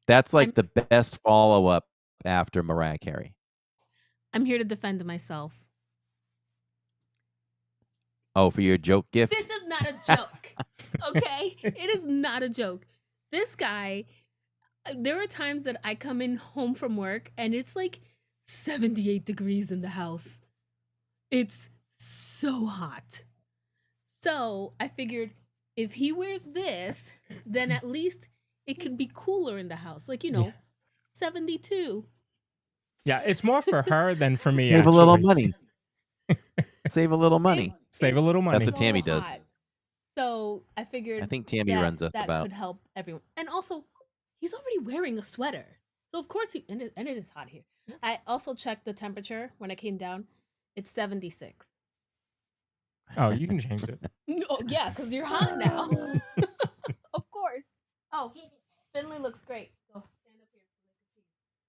That's like the best follow-up after Mariah Carey. I'm here to defend myself. Oh, for your joke gift? This is not a joke. Okay? It is not a joke. This guy, there are times that I come in home from work and it's like 78 degrees in the house. It's so hot. So I figured if he wears this, then at least it could be cooler in the house. Like, 72. Yeah, it's more for her than for me. Save a little money. Save a little money. Save a little money. That's what Tammy does. So I figured I think Tammy runs us that about. could help everyone. And also, he's already wearing a sweater. So of course and it is hot here. I also checked the temperature when I came down. It's 76. Oh, you can change it. Oh, yeah, because you're hot now. Of course. Oh, Finley looks great. Go stand up here so they can see.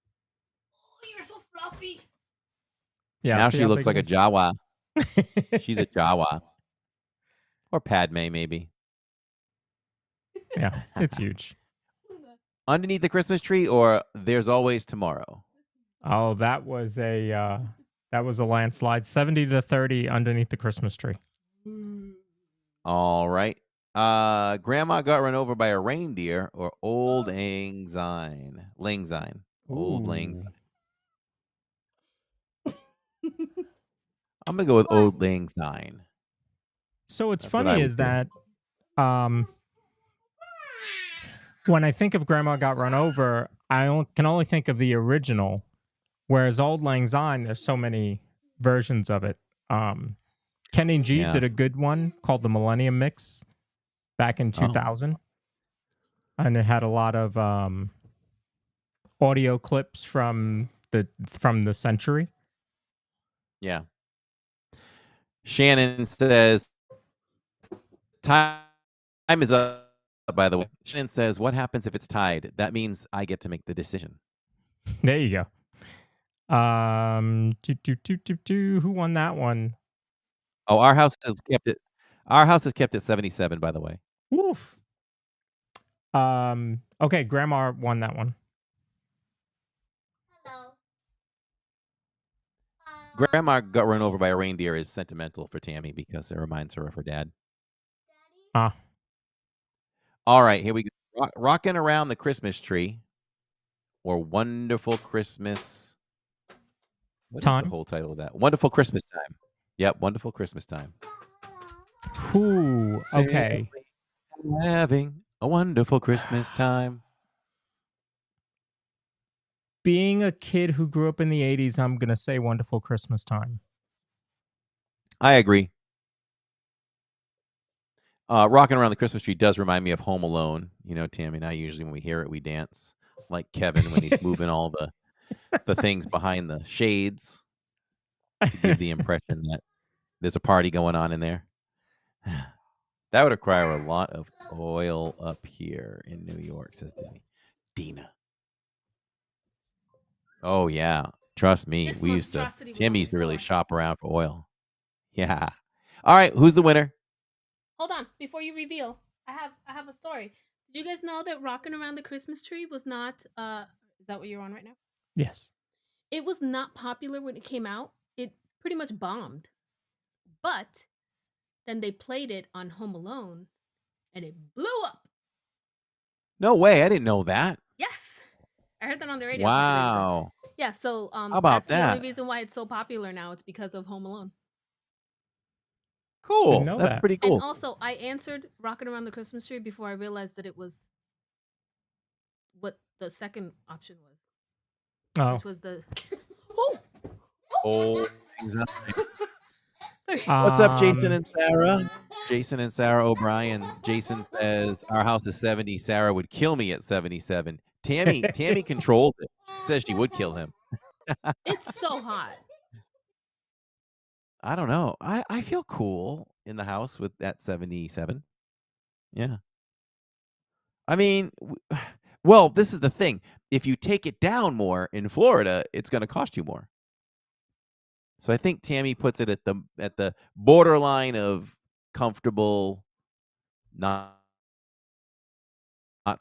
Oh, you're so fluffy. Yeah. Now see she how looks big like a it is? Jawa. She's a Jawa. Or Padme, maybe. Yeah, it's huge. Underneath the Christmas Tree or There's Always Tomorrow? Oh, that was a landslide. 70-30 Underneath the Christmas Tree. All right. Grandma Got Run Over by a Reindeer or Old Lang Syne? Lang Syne. Old Lang Syne. I'm going to go with Old Lang Syne. So what's That's what I funny would is do. that when I think of Grandma Got Run Over, I can only think of the original, whereas Old Lang Syne, there's so many versions of it. Kenny G Yeah. did a good one called the Millennium Mix back in 2000. And it had a lot of audio clips from the century. Yeah. Shannon says, time is up, by the way. Shannon says, what happens if it's tied? That means I get to make the decision. There you go. Who won that one? Oh, our house has kept it. Our house has kept it 77, by the way. Woof. Okay, Grandma won that one. Hello. Grandma Got Run Over by a Reindeer is sentimental for Tammy because it reminds her of her dad. Ah. All right, here we go. Rocking Around the Christmas Tree or Wonderful Christmas. What is Time? the whole title of that? Wonderful Christmas Time. Yep, Wonderful Christmas Time. Ooh, okay. Having a wonderful Christmas time. Being a kid who grew up in the 80s, I'm going to say Wonderful Christmas Time. I agree. Rocking Around the Christmas Tree does remind me of Home Alone. Tammy and I usually, when we hear it, we dance like Kevin when he's moving all the things behind the shades to give the impression that there's a party going on in there. That would require a lot of oil up here in New York, says Disney. Dina. Oh, yeah. Trust me. Tammy used to really shop around for oil. Yeah. All right. Who's the winner? Hold on, before you reveal, I have a story. Did you guys know that Rocking Around the Christmas Tree was not is that what you're on right now? Yes. It was not popular when it came out. It pretty much bombed. But then they played it on Home Alone and it blew up. No way. I didn't know that. Yes. I heard that on the radio. Wow. Yeah, so How about that's the only that? reason why it's so popular now. It's because of Home Alone. Cool. Didn't know That's that. pretty cool. And also, I answered Rocking Around the Christmas Tree before I realized that it was what the second option was. Oh. Which was the... Oh! Old anxiety. What's up, Jason and Sarah? Jason and Sarah O'Brien. Jason says our house is 70. Sarah would kill me at 77. Tammy controls it. She says she would kill him. It's so hot. I don't know. I feel cool in the house with that 77. Yeah. I mean, well, this is the thing. If you take it down more in Florida, it's going to cost you more. So I think Tammy puts it at the borderline of comfortable, not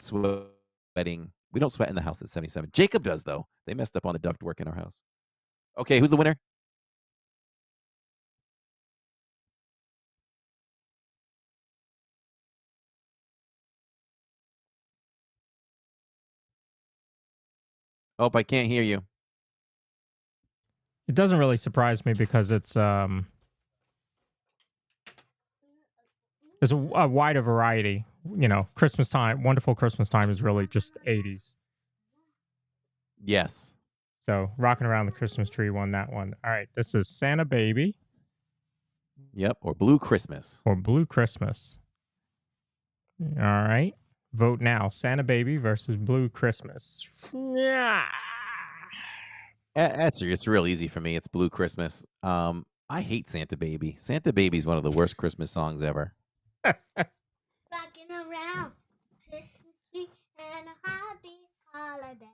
sweating. We don't sweat in the house at 77. Jacob does, though. They messed up on the ductwork in our house. Okay, who's the winner? Oh, I can't hear you. It doesn't really surprise me because it's there's a wider variety. You know, Christmas time, Wonderful Christmas Time is really just 80s. Yes. So Rocking Around the Christmas Tree won that one. All right, this is Santa Baby. Yep, or Blue Christmas. Or Blue Christmas. All right. Vote now. Santa Baby versus Blue Christmas. Yeah. It's real easy for me. It's Blue Christmas. I hate Santa Baby. Santa Baby is one of the worst Christmas songs ever. Rocking around Christmas tree and a happy holiday.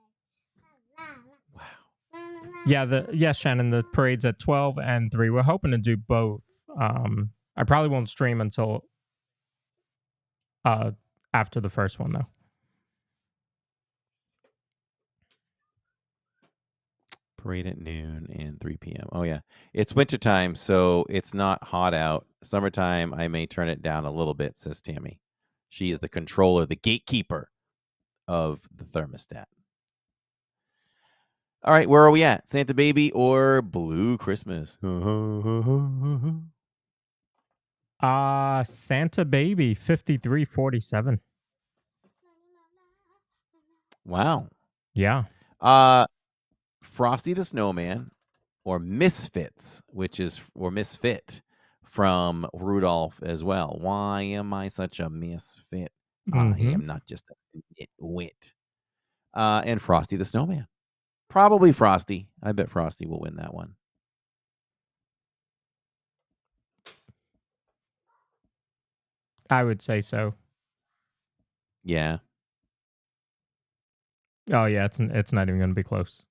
Wow. Yeah, Shannon, the parade's at 12 and 3. We're hoping to do both. I probably won't stream until after the first one, though. Parade at noon and 3 p.m. Oh, yeah. It's wintertime, so it's not hot out. Summertime, I may turn it down a little bit, says Tammy. She is the controller, the gatekeeper of the thermostat. All right, where are we at? Santa Baby or Blue Christmas? Santa Baby, 53-47. Wow. Yeah. Frosty the Snowman or Misfits, or Misfit from Rudolph as well. Why am I such a misfit? I am not just a nitwit. And Frosty the Snowman. Probably Frosty. I bet Frosty will win that one. I would say so. Yeah. Oh, yeah, it's not even going to be close.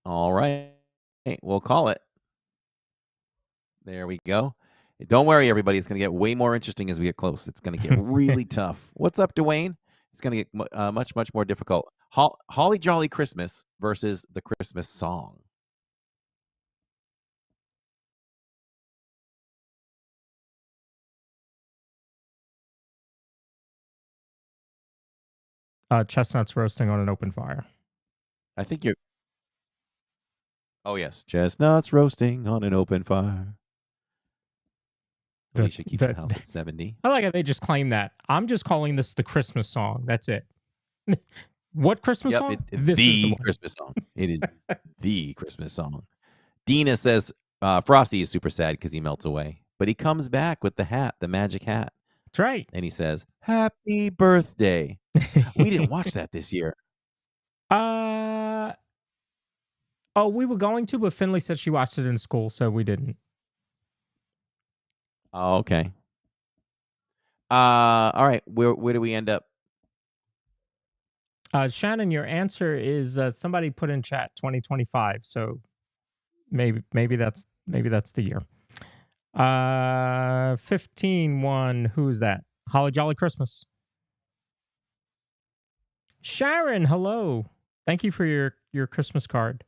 All right. We'll call it. There we go. Don't worry, everybody. It's going to get way more interesting as we get close. It's going to get really tough. What's up, Dwayne? It's going to get much, much more difficult. Holly Jolly Christmas versus the Christmas song. Chestnuts roasting on an open fire. I think you're... Oh, yes. Chestnuts roasting on an open fire. Alicia keeps the house at 70. I like how they just claim that. I'm just calling this the Christmas song. That's it. What Christmas song? This is the Christmas song. It is the Christmas song. Dina says Frosty is super sad because he melts away. But he comes back with the hat, the magic hat. That's right. And he says, "Happy birthday." We didn't watch that this year. Oh, we were going to, but Finley said she watched it in school, so we didn't. Oh, okay. All right. Where do we end up? Shannon, your answer is somebody put in chat 2025. So maybe that's the year. 15-1. Who is that? Holly Jolly Christmas. Sharon, hello. Thank you for your Christmas card.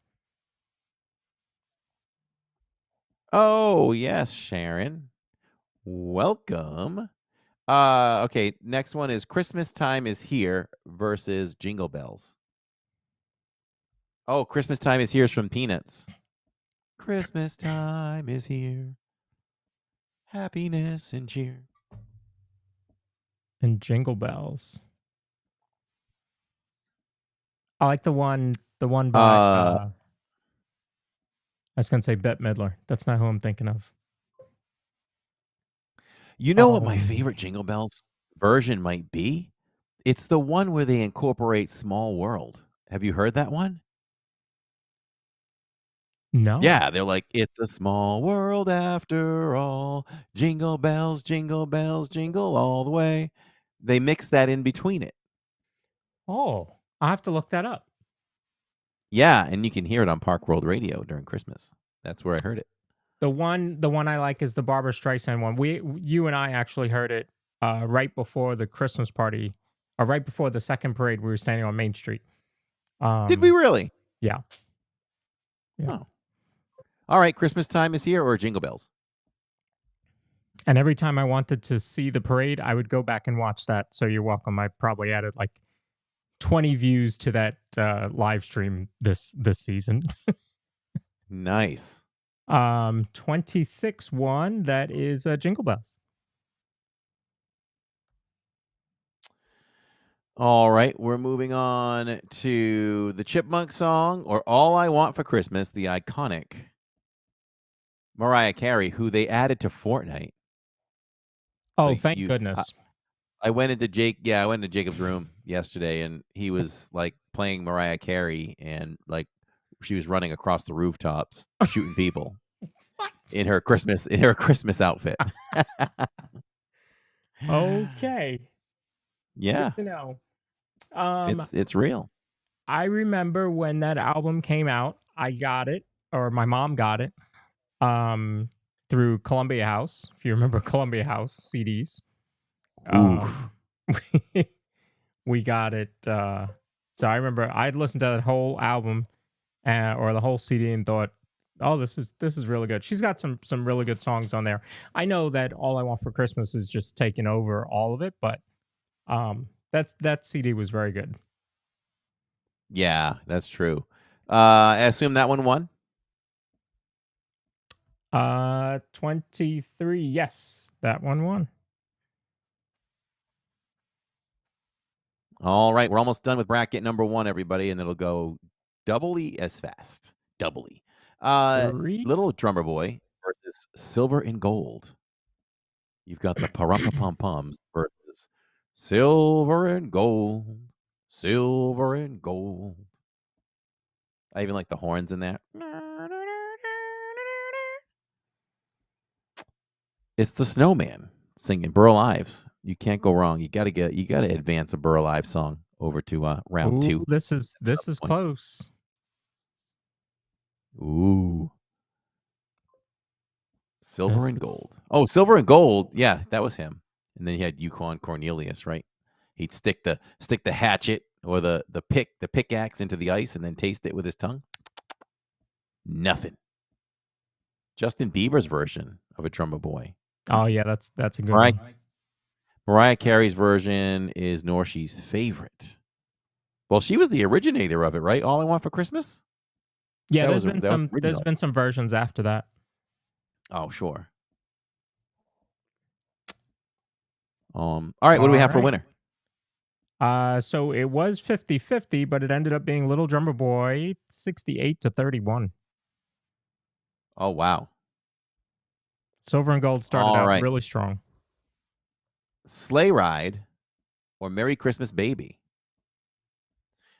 Oh, yes, Sharon. Welcome. Okay, next one is Christmas Time is Here versus Jingle Bells. Oh, Christmas Time is Here is from Peanuts. Christmas time is here. Happiness and cheer. And Jingle Bells. I like the one by I was gonna say Bette Midler. That's not who I'm thinking of. You know what my favorite Jingle Bells version might be? It's the one where they incorporate Small World. Have you heard that one? No. Yeah, they're like, it's a small world after all. Jingle bells, jingle all the way. They mix that in between it. Oh, I'll have to look that up. Yeah, and you can hear it on Park World Radio during Christmas. That's where I heard it. The one I like is the Barbara Streisand one. You and I actually heard it right before the Christmas party, or right before the second parade. We were standing on Main Street. Did we really? Yeah. Oh. All right, Christmas time is here, or Jingle Bells? And every time I wanted to see the parade, I would go back and watch that. So you're welcome. I probably added like 20 views to that live stream this season. Nice. 26 one. That is Jingle Bells. All right, we're moving on to the Chipmunk song, or All I Want for Christmas, the iconic Mariah Carey, who they added to Fortnite. Oh, thank goodness. I went into Jacob's room yesterday, and he was like playing Mariah Carey, and like she was running across the rooftops shooting people in her Christmas outfit. Okay. Yeah. Good to know. It's real. I remember when that album came out, I got it, or my mom got it, through Columbia House. If you remember Columbia House CDs. We got it. So I remember I'd listened to that whole album or the whole CD and thought, oh, this is really good. She's got some really good songs on there. I know that All I Want for Christmas is just taking over all of it, but that CD was very good. Yeah, that's true. I assume that one won? 23. Yes, that one won. All right, we're almost done with bracket number 1, everybody, and it'll go doubly as fast. Doubly. Little Drummer Boy versus Silver and Gold. You've got the Parumpa-Pum-Pums versus Silver and Gold. Silver and Gold. I even like the horns in that. It's the Snowman singing Burl Ives. You can't go wrong. You gotta advance a Burl Ives song over to round 2. This is close. Ooh. Silver and Gold. Oh, Silver and Gold. Yeah, that was him. And then he had Yukon Cornelius, right? He'd stick the hatchet or the pickaxe into the ice and then taste it with his tongue. Nothing. Justin Bieber's version of A Drummer Boy. Oh yeah, that's a good one. Mariah Carey's version is Norshi's favorite. Well, she was the originator of it, right? All I Want for Christmas? Yeah, there's been some versions after that. Oh, sure. All right, what do we have for winner? So it was 50-50, but it ended up being Little Drummer Boy 68-31. Oh, wow. Silver and Gold started out really strong. Sleigh Ride or Merry Christmas Baby?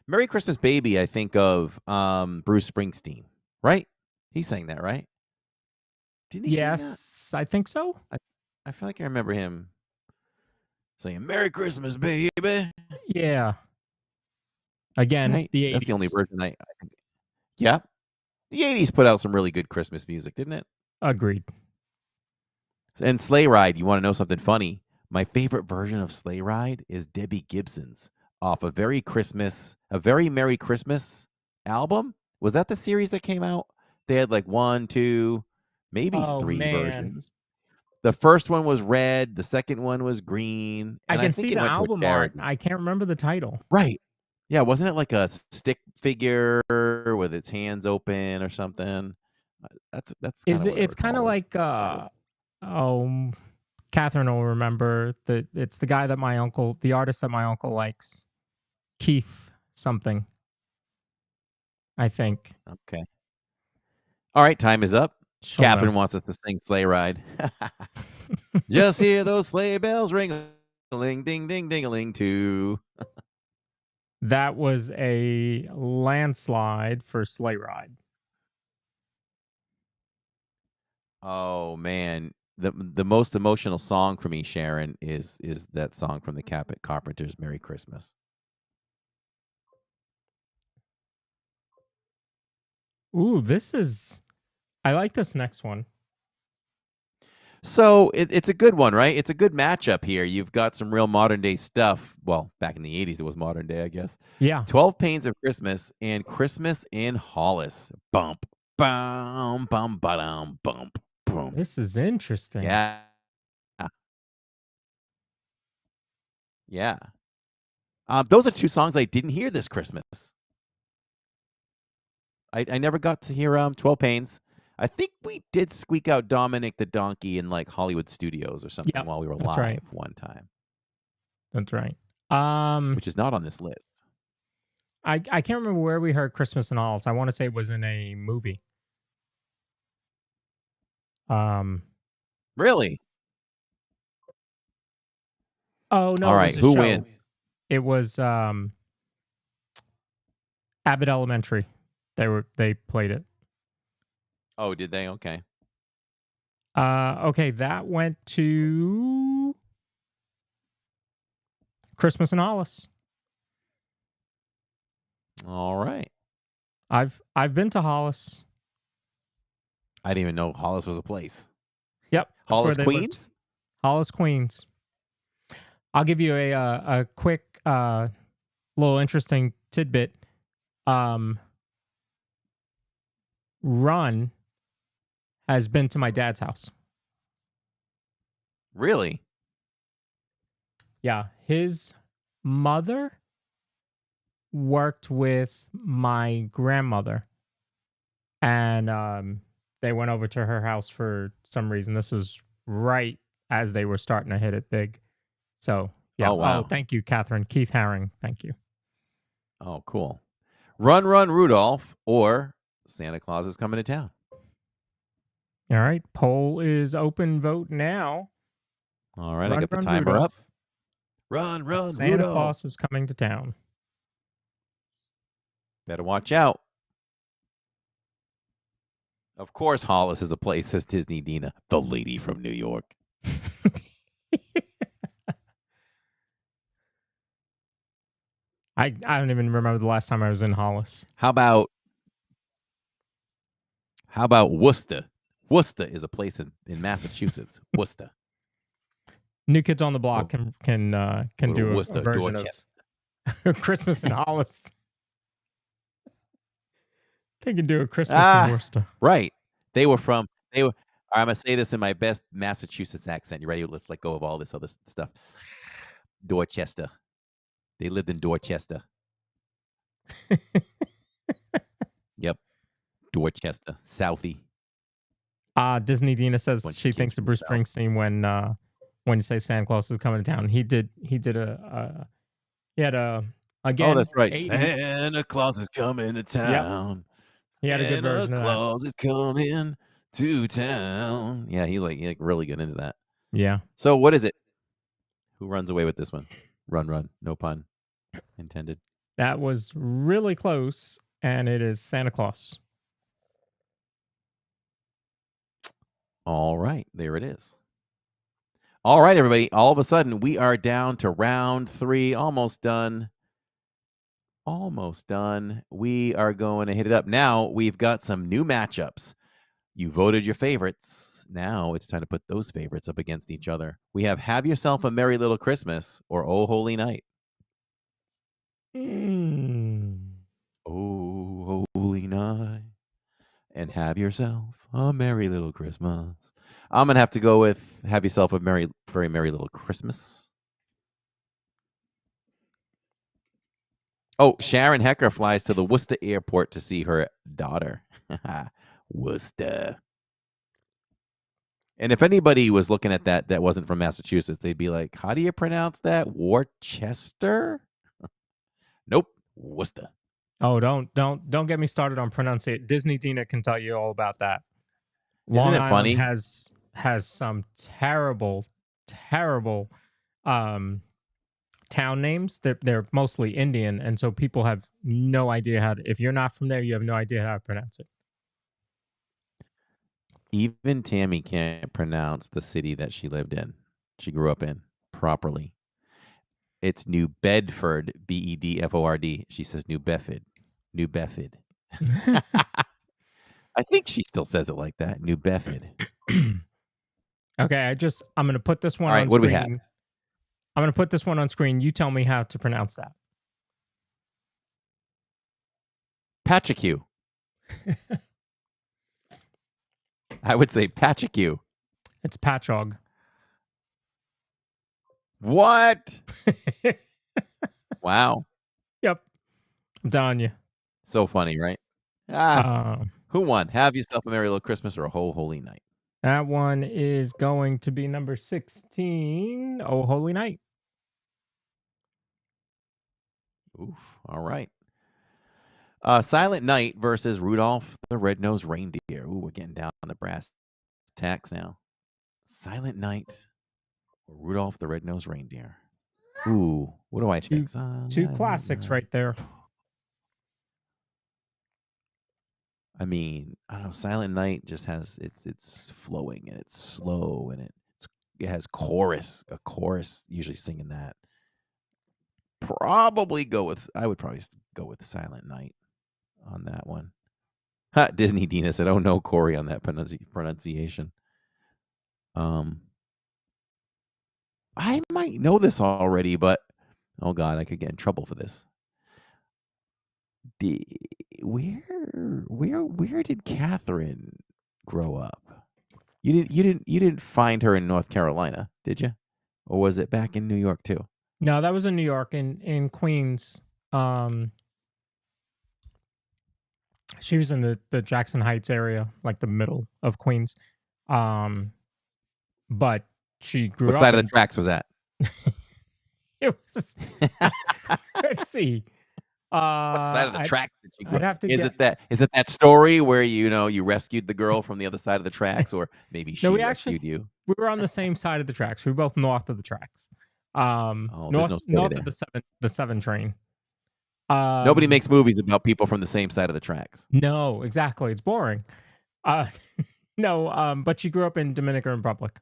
Merry Christmas Baby, I think of Bruce Springsteen, right? He sang that, right? Didn't he sing that? I think so. I feel like I remember him saying Merry Christmas, baby. Yeah. Again, right? The 80s. That's the only version I think. Yeah. The 80s put out some really good Christmas music, didn't it? Agreed. And Sleigh Ride, you want to know something funny? My favorite version of Sleigh Ride is Debbie Gibson's off a Very Merry Christmas album. Was that the series that came out? They had like 1, 2, maybe 3 versions. The first one was red. The second one was green. I can see the album art. I can't remember the title. Right. Yeah. Wasn't it like a stick figure with its hands open or something? It's kind of like Catherine will remember that it's the guy that the artist that my uncle likes, Keith something, I think. Okay. All right, time is up. She'll Catherine know. wants us to sing Sleigh Ride. Just hear those sleigh bells ring-a-ling, ding, ding-a-ling, too. That was a landslide for Sleigh Ride. Oh, man. The most emotional song for me, Sharon, is that song from the Carpenters, Merry Christmas. Ooh, I like this next one. So it's a good one, right? It's a good matchup here. You've got some real modern day stuff. Well, back in the 80s, it was modern day, I guess. Yeah. 12 Pains of Christmas and Christmas in Hollis. Bump, bum, bum, ba-dum, bump, boom. This is interesting. Yeah. Yeah. Those are two songs I didn't hear this Christmas. I never got to hear 12 Pains. I think we did squeak out Dominic the Donkey in like Hollywood Studios or something while we were live one time. That's right. Which is not on this list. I can't remember where we heard Christmas in Halls. I want to say it was in a movie. Really? Oh no! All right, who wins? It was Abbott Elementary. They played it. Oh, did they? Okay. Okay, that went to Christmas in Hollis. All right. I've been to Hollis. I didn't even know Hollis was a place. Yep. Hollis, Queens? Hollis, Queens. I'll give you a quick little interesting tidbit. Run has been to my dad's house. Really? Yeah. His mother worked with my grandmother, and they went over to her house for some reason. This is right as they were starting to hit it big. So, yeah. Oh, wow. Oh, thank you, Catherine. Keith Haring. Thank you. Oh, cool. Run, Run, Rudolph, or Santa Claus is Coming to Town. All right. Poll is open. Vote now. All right. I got the timer up. Run, Run, Santa Rudolph. Claus is Coming to Town. Better watch out. Of course, Hollis is a place, says Disney Dina, the lady from New York. I don't even remember the last time I was in Hollis. How about Worcester? Worcester is a place in Massachusetts. Worcester. New Kids on the Block can do a version of Christmas in Hollis. They can do a Christmas in Worcester. Right. I'm gonna say this in my best Massachusetts accent. You ready? Let's let go of all this other stuff. Dorchester. They lived in Dorchester. Yep. Dorchester. Southie. Disney Dina says she thinks of Bruce Springsteen when you say Santa Claus is coming to town. He had a again. Oh, that's right. 80s. Santa Claus is coming to town. Yep. He had a good version of that. Santa Claus is coming to town. Yeah, he's like really good into that. Yeah. So what is it? Who runs away with this one? Run, run. No pun intended. That was really close, and it is Santa Claus. All right, there it is. All right, everybody. All of a sudden, we are down to round 3. Almost done. Almost done. We are going to hit it up. Now, we've got some new matchups. You voted your favorites. Now, it's time to put those favorites up against each other. We have Have Yourself a Merry Little Christmas or Oh Holy Night. Oh, holy night. And Have Yourself a Merry Little Christmas. I'm going to have to go with Have Yourself a Very Merry Little Christmas. Oh, Sharon Hecker flies to the Worcester airport to see her daughter. Worcester. And if anybody was looking at that wasn't from Massachusetts, they'd be like, how do you pronounce that? Worcester? Nope. Worcester. Oh, don't get me started on pronunciation. Disney Dina can tell you all about that. Isn't Long it Island funny? has some terrible town names. They're mostly Indian, and so people have no idea how to. If you're not from there, you have no idea how to pronounce it. Even Tammy can't pronounce the city that she lived in. She grew up in properly. It's New Bedford, Bedford. She says New Bedford. New Bedford. I think she still says it like that. New Bedford. Okay, I'm going to put this one All right, on what do screen. we have? I'm going to put this one on screen. You tell me how to pronounce that. Patchacu. I would say Patchacu. It's Patchogue. What? Wow. Yep. I'm telling you. So funny, right? Who won? Have Yourself a Merry Little Christmas or A Whole Holy Night? That one is going to be number 16, Oh Holy Night. Oof. All right. Silent Night versus Rudolph the Red-Nosed Reindeer. Ooh, we're getting down to brass tacks now. Silent Night or Rudolph the Red-Nosed Reindeer. Ooh, what do I think? Two classics right there. I mean, I don't know. Silent Night just has it's flowing and it's slow and it has chorus. A chorus usually singing that. I would probably go with Silent Night on that one. Disney Dina said, "Oh no, Corey," on that pronunciation. I might know this already, but oh god, I could get in trouble for this. Where did Catherine grow up? You didn't find her in North Carolina, did you? Or was it back in New York too? No, that was in New York, in Queens. She was in the Jackson Heights area, like the middle of Queens. But she grew up. What side of the tracks was that? It was. Let's see. What side of the tracks did you grow up? Is it that story where you rescued the girl from the other side of the tracks, or maybe she rescued you? We were on the same side of the tracks. We were both north of the tracks. North of the 7 train. Nobody makes movies about people from the same side of the tracks. No, exactly. It's boring. No, but she grew up in Dominican Republic.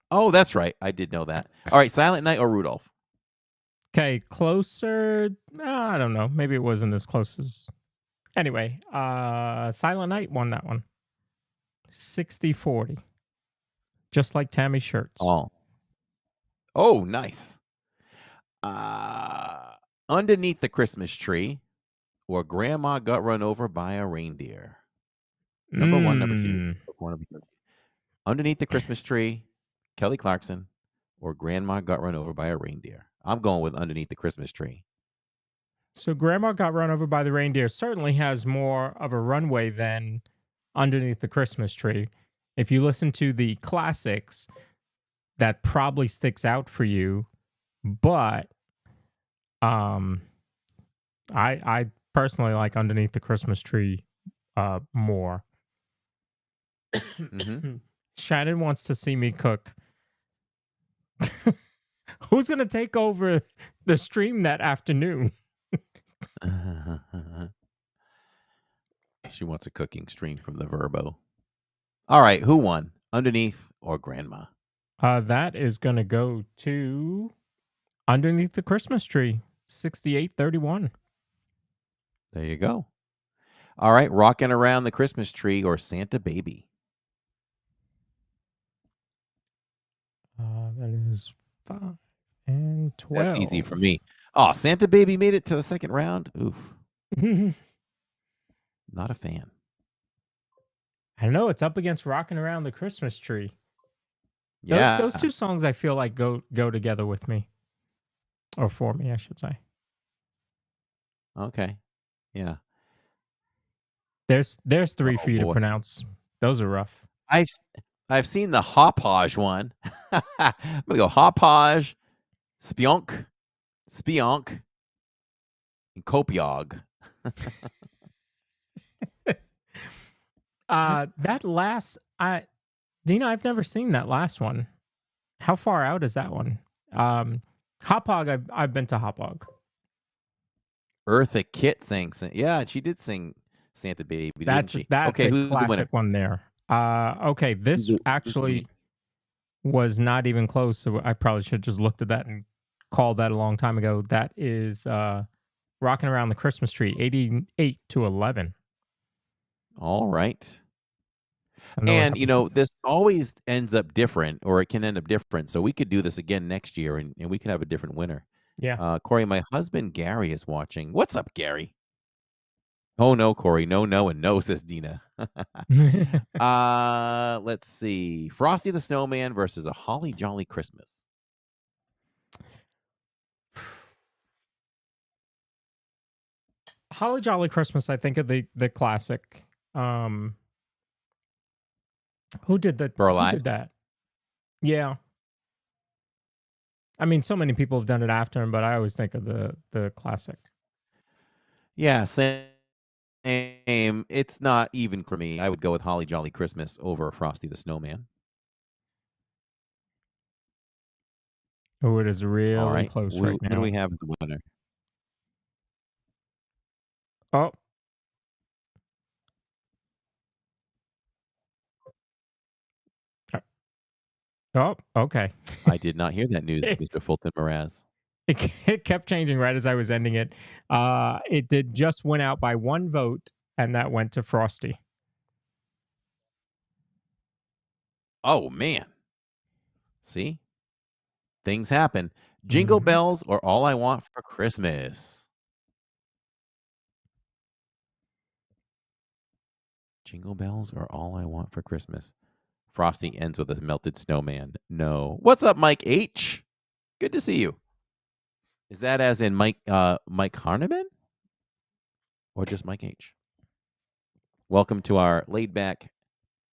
Oh, that's right. I did know that. All right, Silent Night or Rudolph? Okay, closer. I don't know. Maybe it wasn't as close as. Anyway, Silent Night won that one. 60-40. Just like Tammy's shirts. Oh, nice. Underneath the Christmas Tree or Grandma Got Run Over by a Reindeer. Number 1, number 2. Underneath the Christmas Tree, Kelly Clarkson, or Grandma Got Run Over by a Reindeer. I'm going with Underneath the Christmas Tree. So Grandma Got Run Over by the Reindeer certainly has more of a runway than Underneath the Christmas Tree. If you listen to the classics, that probably sticks out for you. But I personally like Underneath the Christmas Tree more. Mm-hmm. Shannon wants to see me cook. Who's going to take over the stream that afternoon? She wants a cooking stream from the Verbo. All right, who won? Underneath or Grandma? That is going to go to Underneath the Christmas Tree, 68-31. There you go. All right, Rocking Around the Christmas Tree or Santa Baby? That is 5 and 12. That's easy for me. Oh, Santa Baby made it to the second round? Oof. Not a fan. I know, it's up against Rocking Around the Christmas Tree. Yeah. Those two songs I feel like go together with me. Or for me, I should say. Okay. Yeah. There's 3 for you to pronounce. Those are rough. I've seen the Hoppage one. I'm gonna go Hoppage, Spionk, Copiog. That last, Dina, I've never seen that last one. How far out is that one? Hopog, I've been to Hopog. Eartha Kitt sang, yeah, she did sing Santa Baby, didn't she? That's Okay, a who's the winner? classic one there. Okay, this actually was not even close, so I probably should have just looked at that and called that a long time ago. That is Rocking Around the Christmas Tree, 88-11. All right. And, this always ends up different, or it can end up different. So we could do this again next year, and we could have a different winner. Yeah. Corey, my husband Gary is watching. What's up, Gary? Oh, no, Corey. No, and no, says Dina. Let's see. Frosty the Snowman versus A Holly Jolly Christmas. Holly Jolly Christmas, I think of the classic. Who did that? Who did that? Yeah. I mean, so many people have done it after him, but I always think of the classic. Yeah, same. It's not even for me. I would go with Holly Jolly Christmas over Frosty the Snowman. Oh, it is really close right now. Who do we have as the winner? Oh. Oh, okay. I did not hear that news, Mr. Fulton Mraz. It kept changing right as I was ending it. It did just went out by one vote, and that went to Frosty. Oh, man. See? Things happen. Jingle Bells or All I Want for Christmas? Jingle Bells or All I Want for Christmas? Frosty ends with a melted snowman. No. What's up, Mike H? Good to see you. Is that as in Mike Harneman? Or just Mike H? Welcome to our laid-back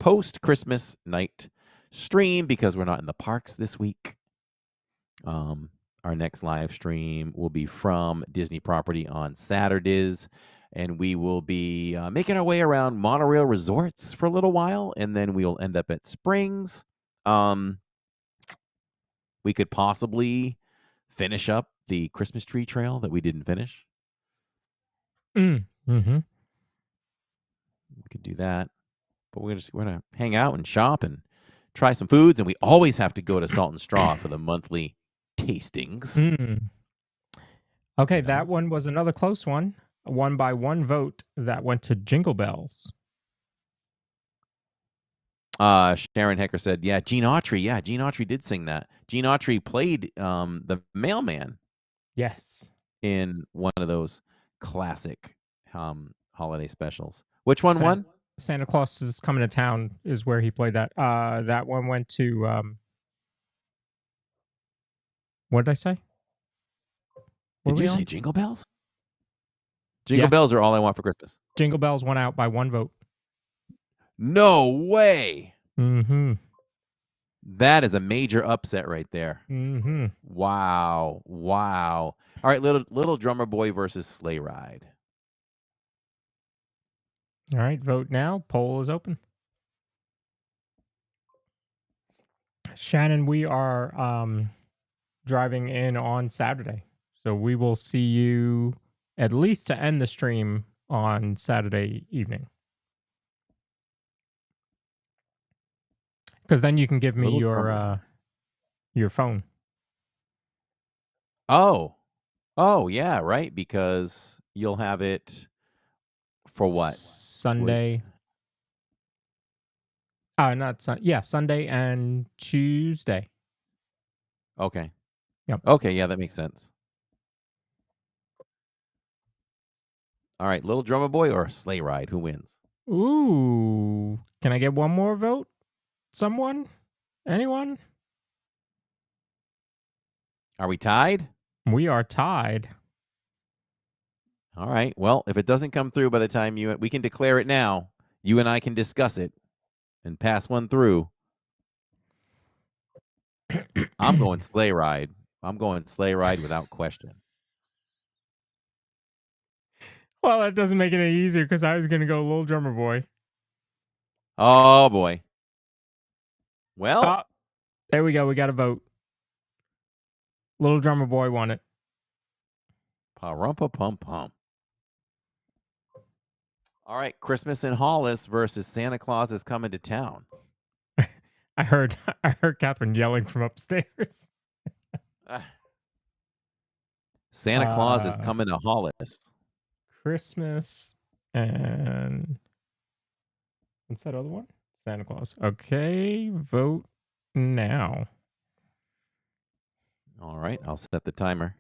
post-Christmas night stream, because we're not in the parks this week. Our next live stream will be from Disney property on Saturdays, and we will be making our way around monorail resorts for a little while, and then we'll end up at Springs. We could possibly finish up the Christmas tree trail that we didn't finish. Mm-hmm. We could do that, but we're gonna hang out and shop and try some foods, and we always have to go to Salt and Straw for the monthly tastings. Okay, that one was another close one. One by one vote that went to Jingle Bells. Sharon Hecker said, yeah, Gene Autry. Yeah, Gene Autry did sing that. Gene Autry played the mailman. Yes. In one of those classic holiday specials. Which one won? Santa Claus is Coming to Town is where he played that. That one went to what did I say? Did you say Jingle Bells? Jingle Bells are All I Want for Christmas. Jingle Bells went out by one vote. No way. Mm-hmm. That is a major upset right there. Mm-hmm. Wow. All right, little Drummer Boy versus Sleigh Ride. All right, vote now. Poll is open. Shannon, we are driving in on Saturday. So we will see you at least to end the stream on Saturday evening. Because then you can give me your phone. Oh, yeah, right. Because you'll have it for what? Sunday. Sunday and Tuesday. Okay. Yep. Okay, yeah, that makes sense. All right, Little Drummer Boy or Sleigh Ride? Who wins? Ooh. Can I get one more vote? Someone? Anyone? Are we tied? We are tied. All right. Well, if it doesn't come through by the time we can declare it now. You and I can discuss it and pass one through. I'm going Sleigh Ride. I'm going Sleigh Ride without question. Well, that doesn't make it any easier because I was going to go Little Drummer Boy. Oh, boy. Well, there we go. We got a vote. Little Drummer Boy won it. Pa-rum-pa-pum-pum. All right, Christmas in Hollis versus Santa Claus is coming to town. I heard Catherine yelling from upstairs. Santa Claus is coming to Hollis. Christmas and what's that other one? Santa Claus. Okay, vote now. All right, I'll set the timer.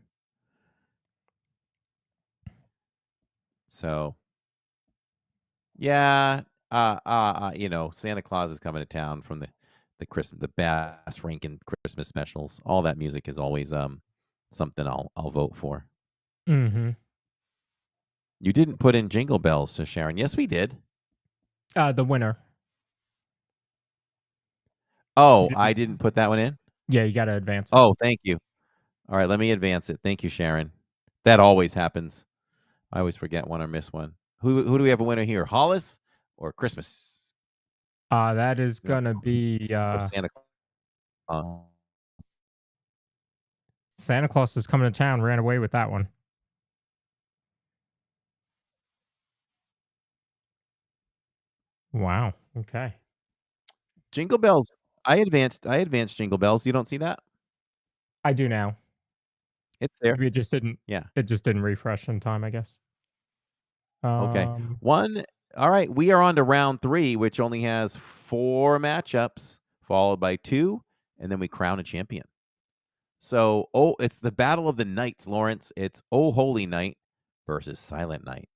So, yeah, Santa Claus is coming to town from the Bass Rankin Christmas specials. All that music is always something I'll vote for. Mm-hmm. You didn't put in Jingle Bells, so Sharon. Yes, we did. The winner. Oh, I didn't put that one in? Yeah, you got to advance it. Oh, thank you. All right, let me advance it. Thank you, Sharon. That always happens. I always forget one or miss one. Who do we have a winner here? Hollis or Christmas? That is gonna be Santa Claus. Santa Claus is coming to town. Ran away with that one. Wow. Okay. Jingle Bells. I advanced Jingle Bells. You don't see that? I do now. It's there. Maybe it just didn't. Yeah. It just didn't refresh in time, I guess. Okay. All right. We are on to round 3, which only has 4 matchups, followed by 2, and then we crown a champion. So, it's the Battle of the Nights, Lawrence. It's Oh Holy Night versus Silent Night.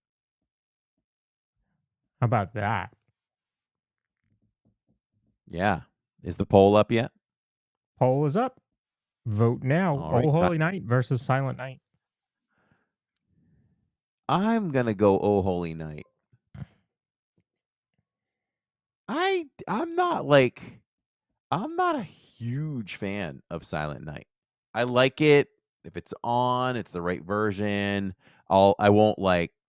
How about that? Yeah. Is the poll up yet? Poll is up. Vote now. All right, Oh Holy Night versus Silent Night. I'm going to go Oh Holy Night. I'm not a huge fan of Silent Night. I like it if it's on, it's the right version. I won't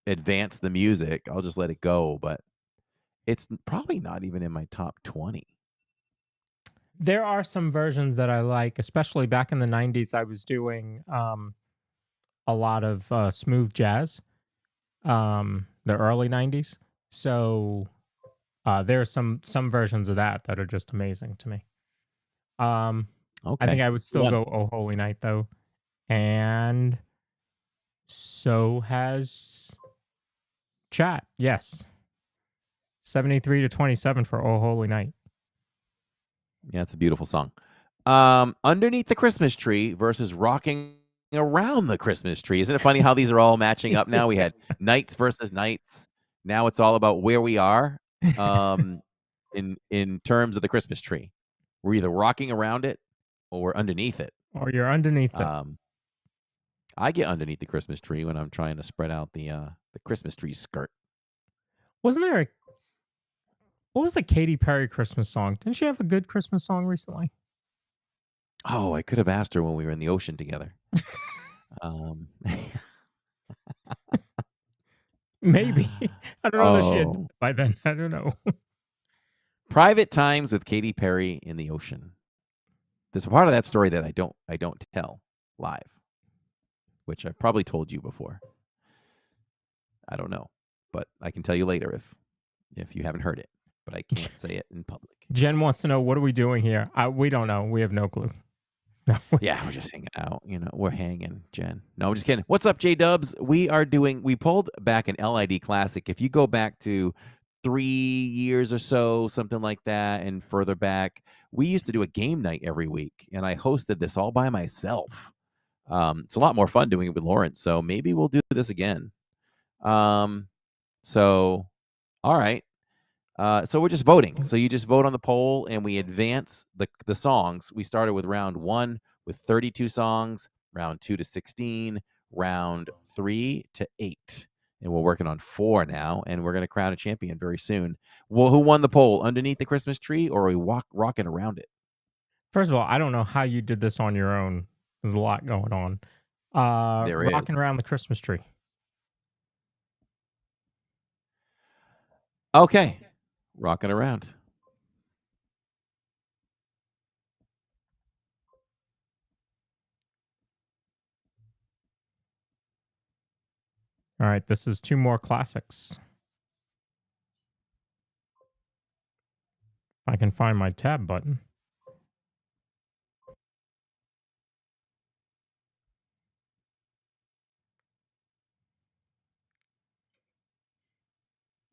advance the music. I'll just let it go, but it's probably not even in my top 20. There are some versions that I like, especially back in the 90s. I was doing a lot of smooth jazz, the early 90s. So there are some versions of that are just amazing to me. Okay. I think I would still go Oh Holy Night, though. And so has chat. Yes. 73-27 for Oh Holy Night. Yeah, it's a beautiful song. Underneath the Christmas Tree versus Rocking Around the Christmas Tree. Isn't it funny how these are all matching up now? We had Nights versus Nights. Now it's all about where we are in terms of the Christmas tree. We're either rocking around it or we're underneath it. Or you're underneath it. I get underneath the Christmas tree when I'm trying to spread out the Christmas tree skirt. Wasn't there what was the Katy Perry Christmas song? Didn't she have a good Christmas song recently? Oh, I could have asked her when we were in the ocean together. Maybe. I don't know that she had by then. I don't know. Private Times with Katy Perry in the Ocean. There's a part of that story that I don't tell live, which I've probably told you before. I don't know, but I can tell you later if you haven't heard it, but I can't say it in public. Jen wants to know, what are we doing here? We don't know. We have no clue. Yeah, we're just hanging out. We're hanging, Jen. No, I'm just kidding. What's up, J-Dubs? We pulled back an LID Classic. If you go back to 3 years or so, something like that, and further back, we used to do a game night every week, and I hosted this all by myself. It's a lot more fun doing it with Lawrence, so maybe we'll do this again. So, all right. So we're just voting. So you just vote on the poll, and we advance the songs. We started with round 1 with 32 songs, round 2 to 16, round 3 to 8. And we're working on 4 now, and we're going to crown a champion very soon. Well, who won the poll? Underneath the Christmas tree, or are we rocking around it? First of all, I don't know how you did this on your own. There's a lot going on. There is. Rocking around the Christmas tree. Okay. Rocking around. All right, this is 2 more classics. I can find my tab button.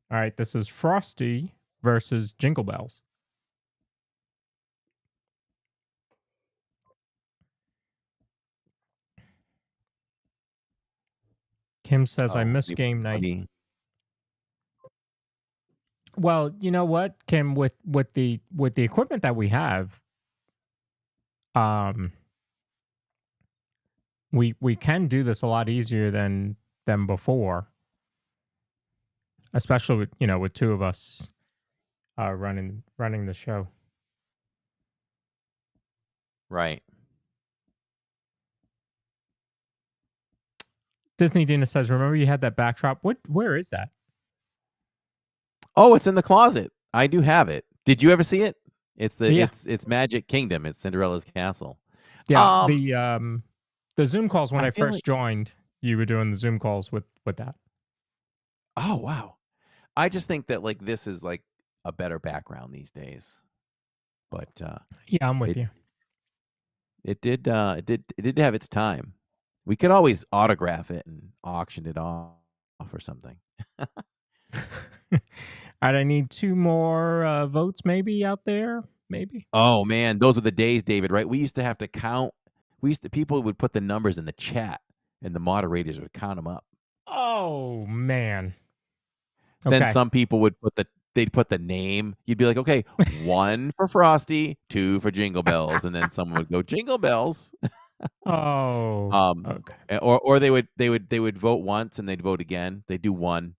All right, this is Frosty versus Jingle Bells. Kim says, I miss game night. Funny. Well, you know what, Kim, with the equipment that we have, we can do this a lot easier than before, especially with, with 2 of us running the show. Right. Disney Dina says, remember you had that backdrop? Where is that? Oh, it's in the closet. I do have it. Did you ever see it? It's it's Magic Kingdom. It's Cinderella's castle. Yeah, the Zoom calls when I first like... joined, you were doing the Zoom calls with that. Oh, wow. I just think that like this is like a better background these days. But yeah, I'm with you. It did have its time. We could always autograph it and auction it off or something. All right, I need 2 more votes maybe out there. Maybe. Oh man, those were the days, David, right? We used to have to count. People would put the numbers in the chat and the moderators would count them up. Oh man. Okay. Then some people would they'd put the name. You'd be like, okay, 1 for Frosty, 2 for Jingle Bells, and then someone would go Jingle Bells. Okay. Or they would vote once and they'd vote again. They'd do 1,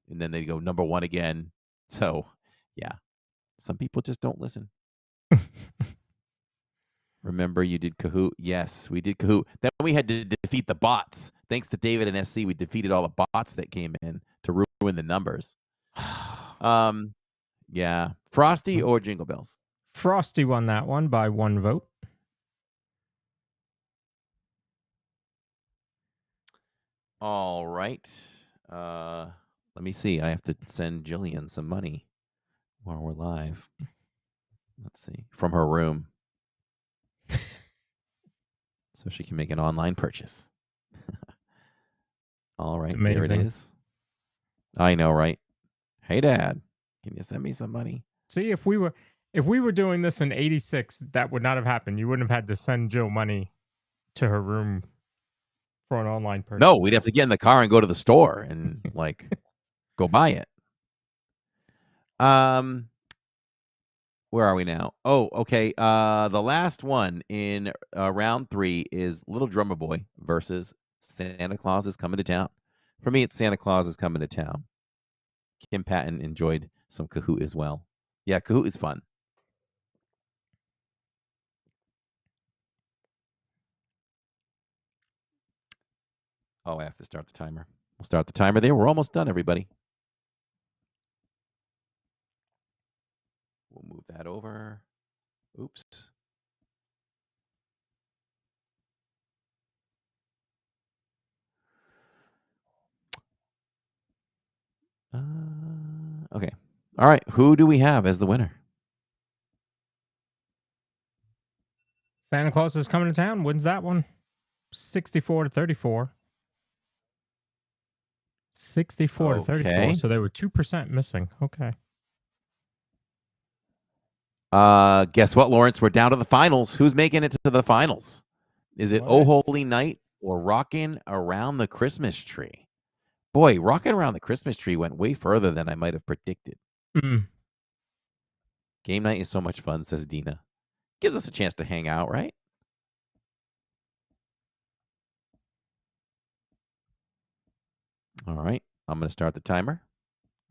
and then they'd go number 1 again. So yeah, some people just don't listen. Remember you did Kahoot? Yes, we did Kahoot. Then we had to defeat the bots. Thanks to David and SC, we defeated all the bots that came in to ruin the numbers. Yeah. Frosty or Jingle Bells? Frosty won that one by 1 vote. All right. Let me see. I have to send Jillian some money while we're live. Let's see. From her room. So she can make an online purchase. All right. There it is. I know, right? Hey, Dad, can you send me some money? See, if we were doing this in 86, that would not have happened. You wouldn't have had to send Jill money to her room for an online purchase. No, we'd have to get in the car and go to the store and like go buy it. Where are we now? Oh, okay. The last one in round 3 is Little Drummer Boy versus Santa Claus is Coming to Town. For me, it's Santa Claus is Coming to Town. Kim Patton enjoyed some Kahoot as well. Yeah, Kahoot is fun. Oh, I have to start the timer. We'll start the timer there. We're almost done, everybody. We'll move that over. Oops. Okay. All right. Who do we have as the winner? Santa Claus is Coming to Town wins that one. 64-34. 64-34. So they were 2% missing. Okay. Guess what, Lawrence? We're down to the finals. Who's making it to the finals? Is it Oh Holy Night or Rockin' Around the Christmas Tree? Boy, Rockin' Around the Christmas Tree went way further than I might have predicted. Game night is so much fun, says Dina. Gives us a chance to hang out, right? All right. I'm going to start the timer.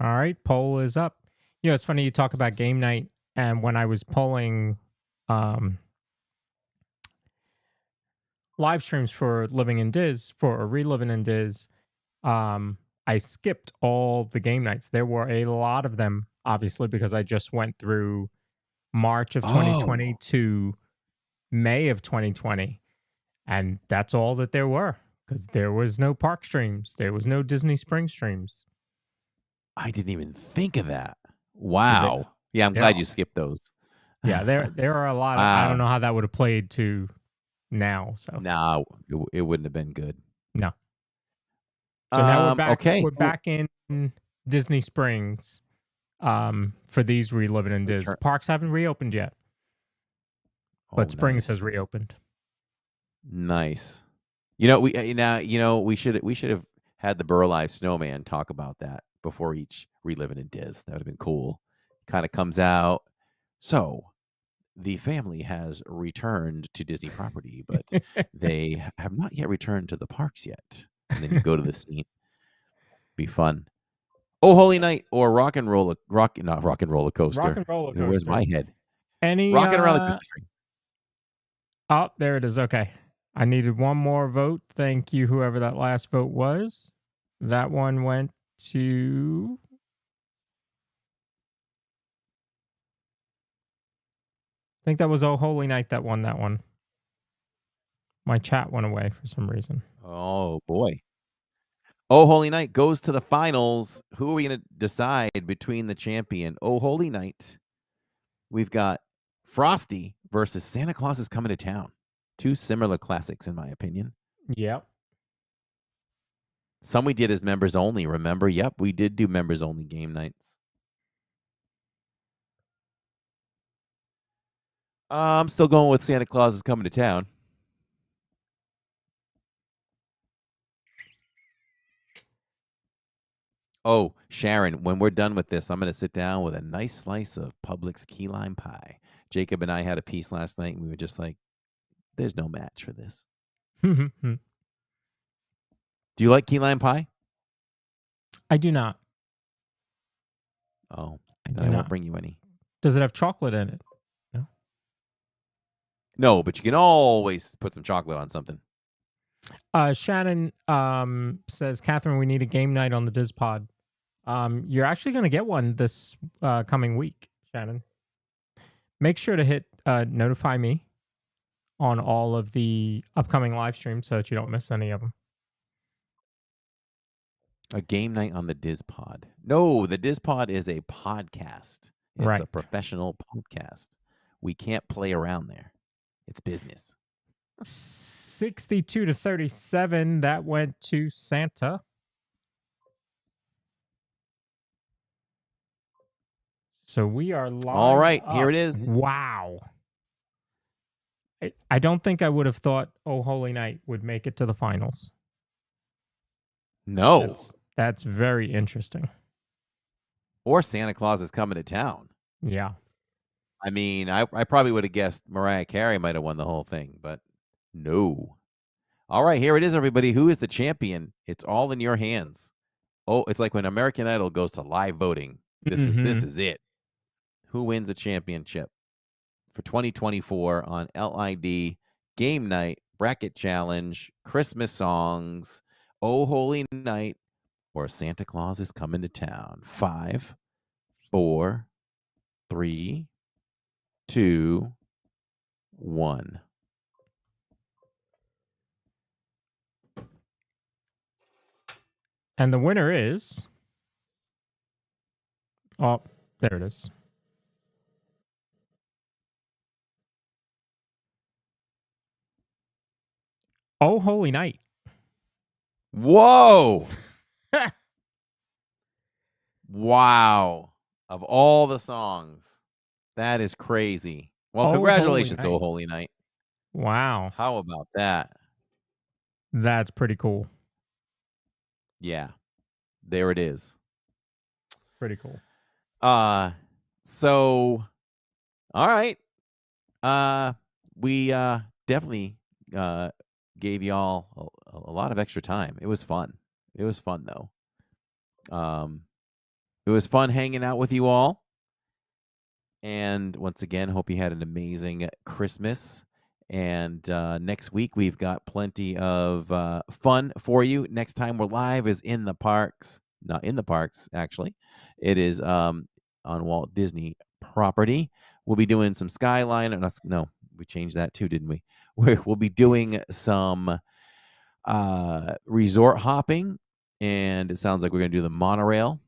All right. Poll is up. You know, it's funny you talk about game night. And when I was polling live streams for Living in DIZ, for Reliving in DIZ, I I skipped all the game nights. There were a lot of them, obviously, because I just went through March of 2020 to May of 2020. And that's all that there were, because there was no park streams. There was no Disney Spring streams. I didn't even think of that. Wow. So yeah, I'm glad you skipped those. Yeah, there are a lot. I don't know how that would have played to now. So no, it wouldn't have been good. No. So now we're back. Okay. We're back in Disney Springs for these Reliving in Diz. Parks haven't reopened yet, but Springs has reopened. Nice. We should have had the Burr Live Snowman talk about that before each Reliving in Diz. That would have been cool. Kind of comes out. So the family has returned to Disney property, but they have not yet returned to the parks yet. And then you go to the scene. Be fun. Oh, Holy Night or Rock and Roller Coaster. Rock and Roller Coaster. Where's my head? Any Rockin' Around the Coaster. Oh, there it is. Okay. I needed one more vote. Thank you, whoever that last vote was. That one went to... I think that was Oh Holy Night that won that one. My chat went away for some reason. Oh, boy. Oh Holy Night goes to the finals. Who are we going to decide between the champion? Oh Holy Night. We've got Frosty versus Santa Claus is Coming to Town. Two similar classics, in my opinion. Yep. Some we did as members only, remember? Yep, we did do members only game nights. I'm still going with Santa Claus is Coming to Town. Oh, Sharon, when we're done with this, I'm going to sit down with a nice slice of Publix key lime pie. Jacob and I had a piece last night, and we were just like, there's no match for this. Do you like key lime pie? I do not. Oh, I won't bring you any. Does it have chocolate in it? No. No, but you can always put some chocolate on something. Shannon says, Catherine, we need a game night on the DIZ Pod. You're actually going to get one this coming week, Shannon. Make sure to hit notify me on all of the upcoming live streams so that you don't miss any of them. A game night on the DIZ Pod. No, the DIZ Pod is a podcast. It's a professional podcast. We can't play around there. It's business. 62 to 37. That went to Santa. So we are live. All right, up. Here it is. Wow. I don't think I would have thought Oh Holy Night would make it to the finals. No. That's very interesting. Or Santa Claus is Coming to Town. Yeah. I mean, I probably would have guessed Mariah Carey might have won the whole thing, but no. All right, here it is, everybody. Who is the champion? It's all in your hands. Oh, it's like when American Idol goes to live voting. This is it. Who wins the championship for 2024 on LID Game Night, Bracket Challenge, Christmas Songs, Oh Holy Night, or Santa Claus is Coming to Town? 5, 4, 3, 2, 1. And the winner is... Oh, there it is. Oh Holy Night. Whoa. Wow. Of all the songs. That is crazy. Well, congratulations, Oh Holy Night. Wow. How about that? That's pretty cool. Yeah. There it is. Pretty cool. So all right. We definitely gave y'all a lot of extra time. It was fun. It was fun though. It was fun hanging out with you all. And once again, hope you had an amazing Christmas And next week, we've got plenty of fun for you. Next time we're live is in the parks. Not in the parks, actually. It is on Walt Disney property. We'll be doing some Skyline. No, we changed that too, didn't we? We'll be doing some resort hopping. And it sounds like we're going to do the monorail.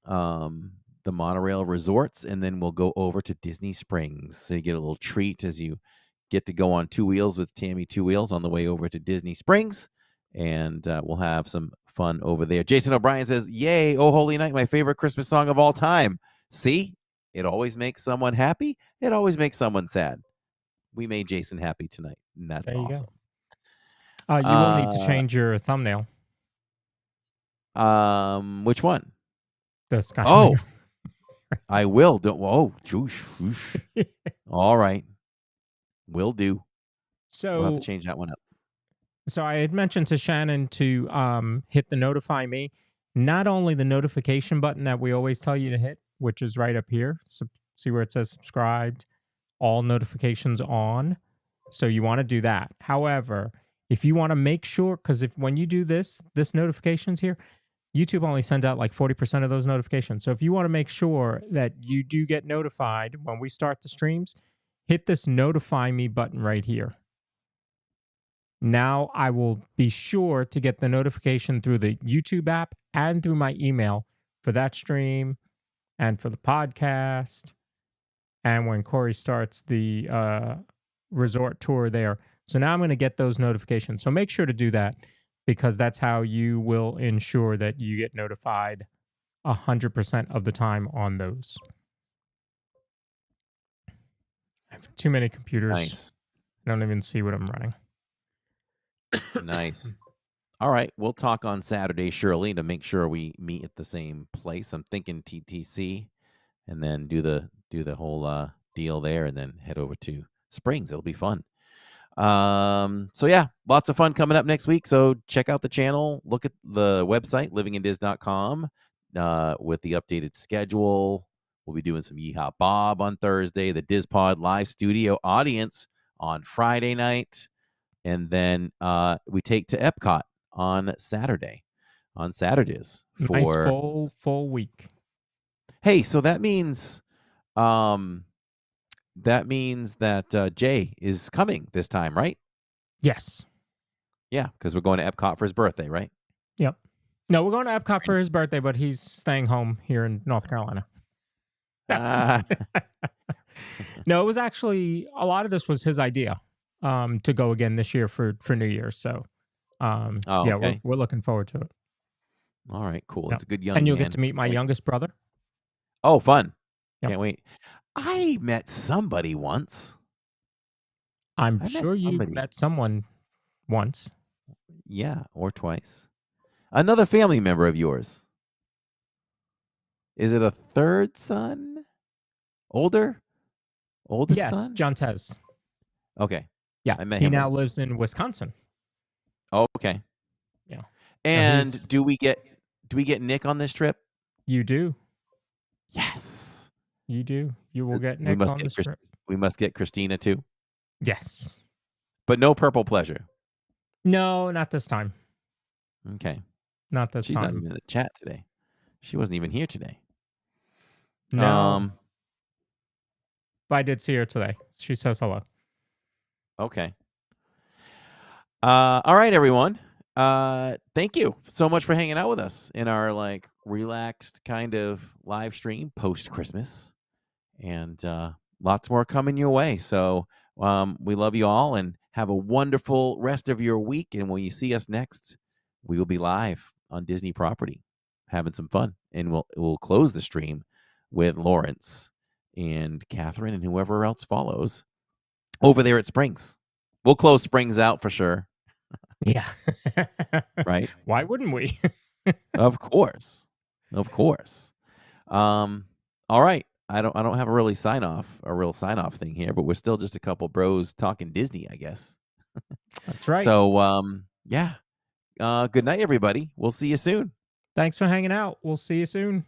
The monorail resorts. And then we'll go over to Disney Springs. So you get a little treat as you get to go on two wheels with Tammy Two Wheels on the way over to Disney Springs, and we'll have some fun over there. Jason O'Brien says, "Yay, Oh Holy Night, my favorite Christmas song of all time." See, it always makes someone happy. It always makes someone sad. We made Jason happy tonight, and that's awesome. You will need to change your thumbnail. Which one? The sky. Oh, I will. All right. Will do. So we'll have to change that one up. So I had mentioned to Shannon to hit the notify me, not only the notification button that we always tell you to hit, which is right up here. So see where it says subscribed, all notifications on. So you want to do that. However, if you want to make sure, because when you do this notifications here, YouTube only sends out like 40% of those notifications. So if you want to make sure that you do get notified when we start the streams, hit this notify me button right here. Now I will be sure to get the notification through the YouTube app and through my email for that stream and for the podcast. And when Corey starts the resort tour there. So now I'm going to get those notifications. So make sure to do that, because that's how you will ensure that you get notified 100% of the time on those. I have too many computers. Nice. I don't even see what I'm running. Nice. All right. We'll talk on Saturday, Shirley, to make sure we meet at the same place. I'm thinking TTC, and then do the whole deal there, and then head over to Springs. It'll be fun. So yeah, lots of fun coming up next week. So check out the channel, look at the website, livingindiz.com, with the updated schedule. We'll be doing some Yeehaw Bob on Thursday, the DIZ Pod live studio audience on Friday night. And then we take to Epcot on Saturdays for nice full week. Hey, so that means that Jay is coming this time, right? Yes. Yeah, because we're going to Epcot for his birthday, right? Yep. No, we're going to Epcot for his birthday, but he's staying home here in North Carolina. No, it was actually, a lot of this was his idea to go again this year for New Year's. So, okay. we're looking forward to it. All right, cool. Yep. It's a good young And you'll man. get to meet my youngest brother. Oh, fun. Yep. Can't wait. I met somebody once. I'm sure you met someone once. Yeah, or twice. Another family member of yours. Is it a third son? Oldest yes, son? John Tez. Okay. Yeah, I met he him now once. lives in Wisconsin. Oh, okay. Yeah. And do we get Nick on this trip? You do. Yes. You do. You will get Nick on this trip. We must get Christina too. Yes. But no Purple Pleasure. No, not this time. Okay. Not this She's time. not even in the chat today. She wasn't even here today. No. But I did see her today. She says hello. Okay. All right, everyone. Thank you so much for hanging out with us in our relaxed kind of live stream post Christmas, and lots more coming your way. So we love you all, and have a wonderful rest of your week. And when you see us next, we will be live on Disney property, having some fun, and we'll close the stream with Lawrence and Catherine and whoever else follows over there at Springs. We'll close Springs out for sure. Yeah. Right? Why wouldn't we? Of course. All right. I don't have a real sign off thing here, but we're still just a couple bros talking Disney, I guess. That's right. So yeah. Good night, everybody. We'll see you soon. Thanks for hanging out. We'll see you soon.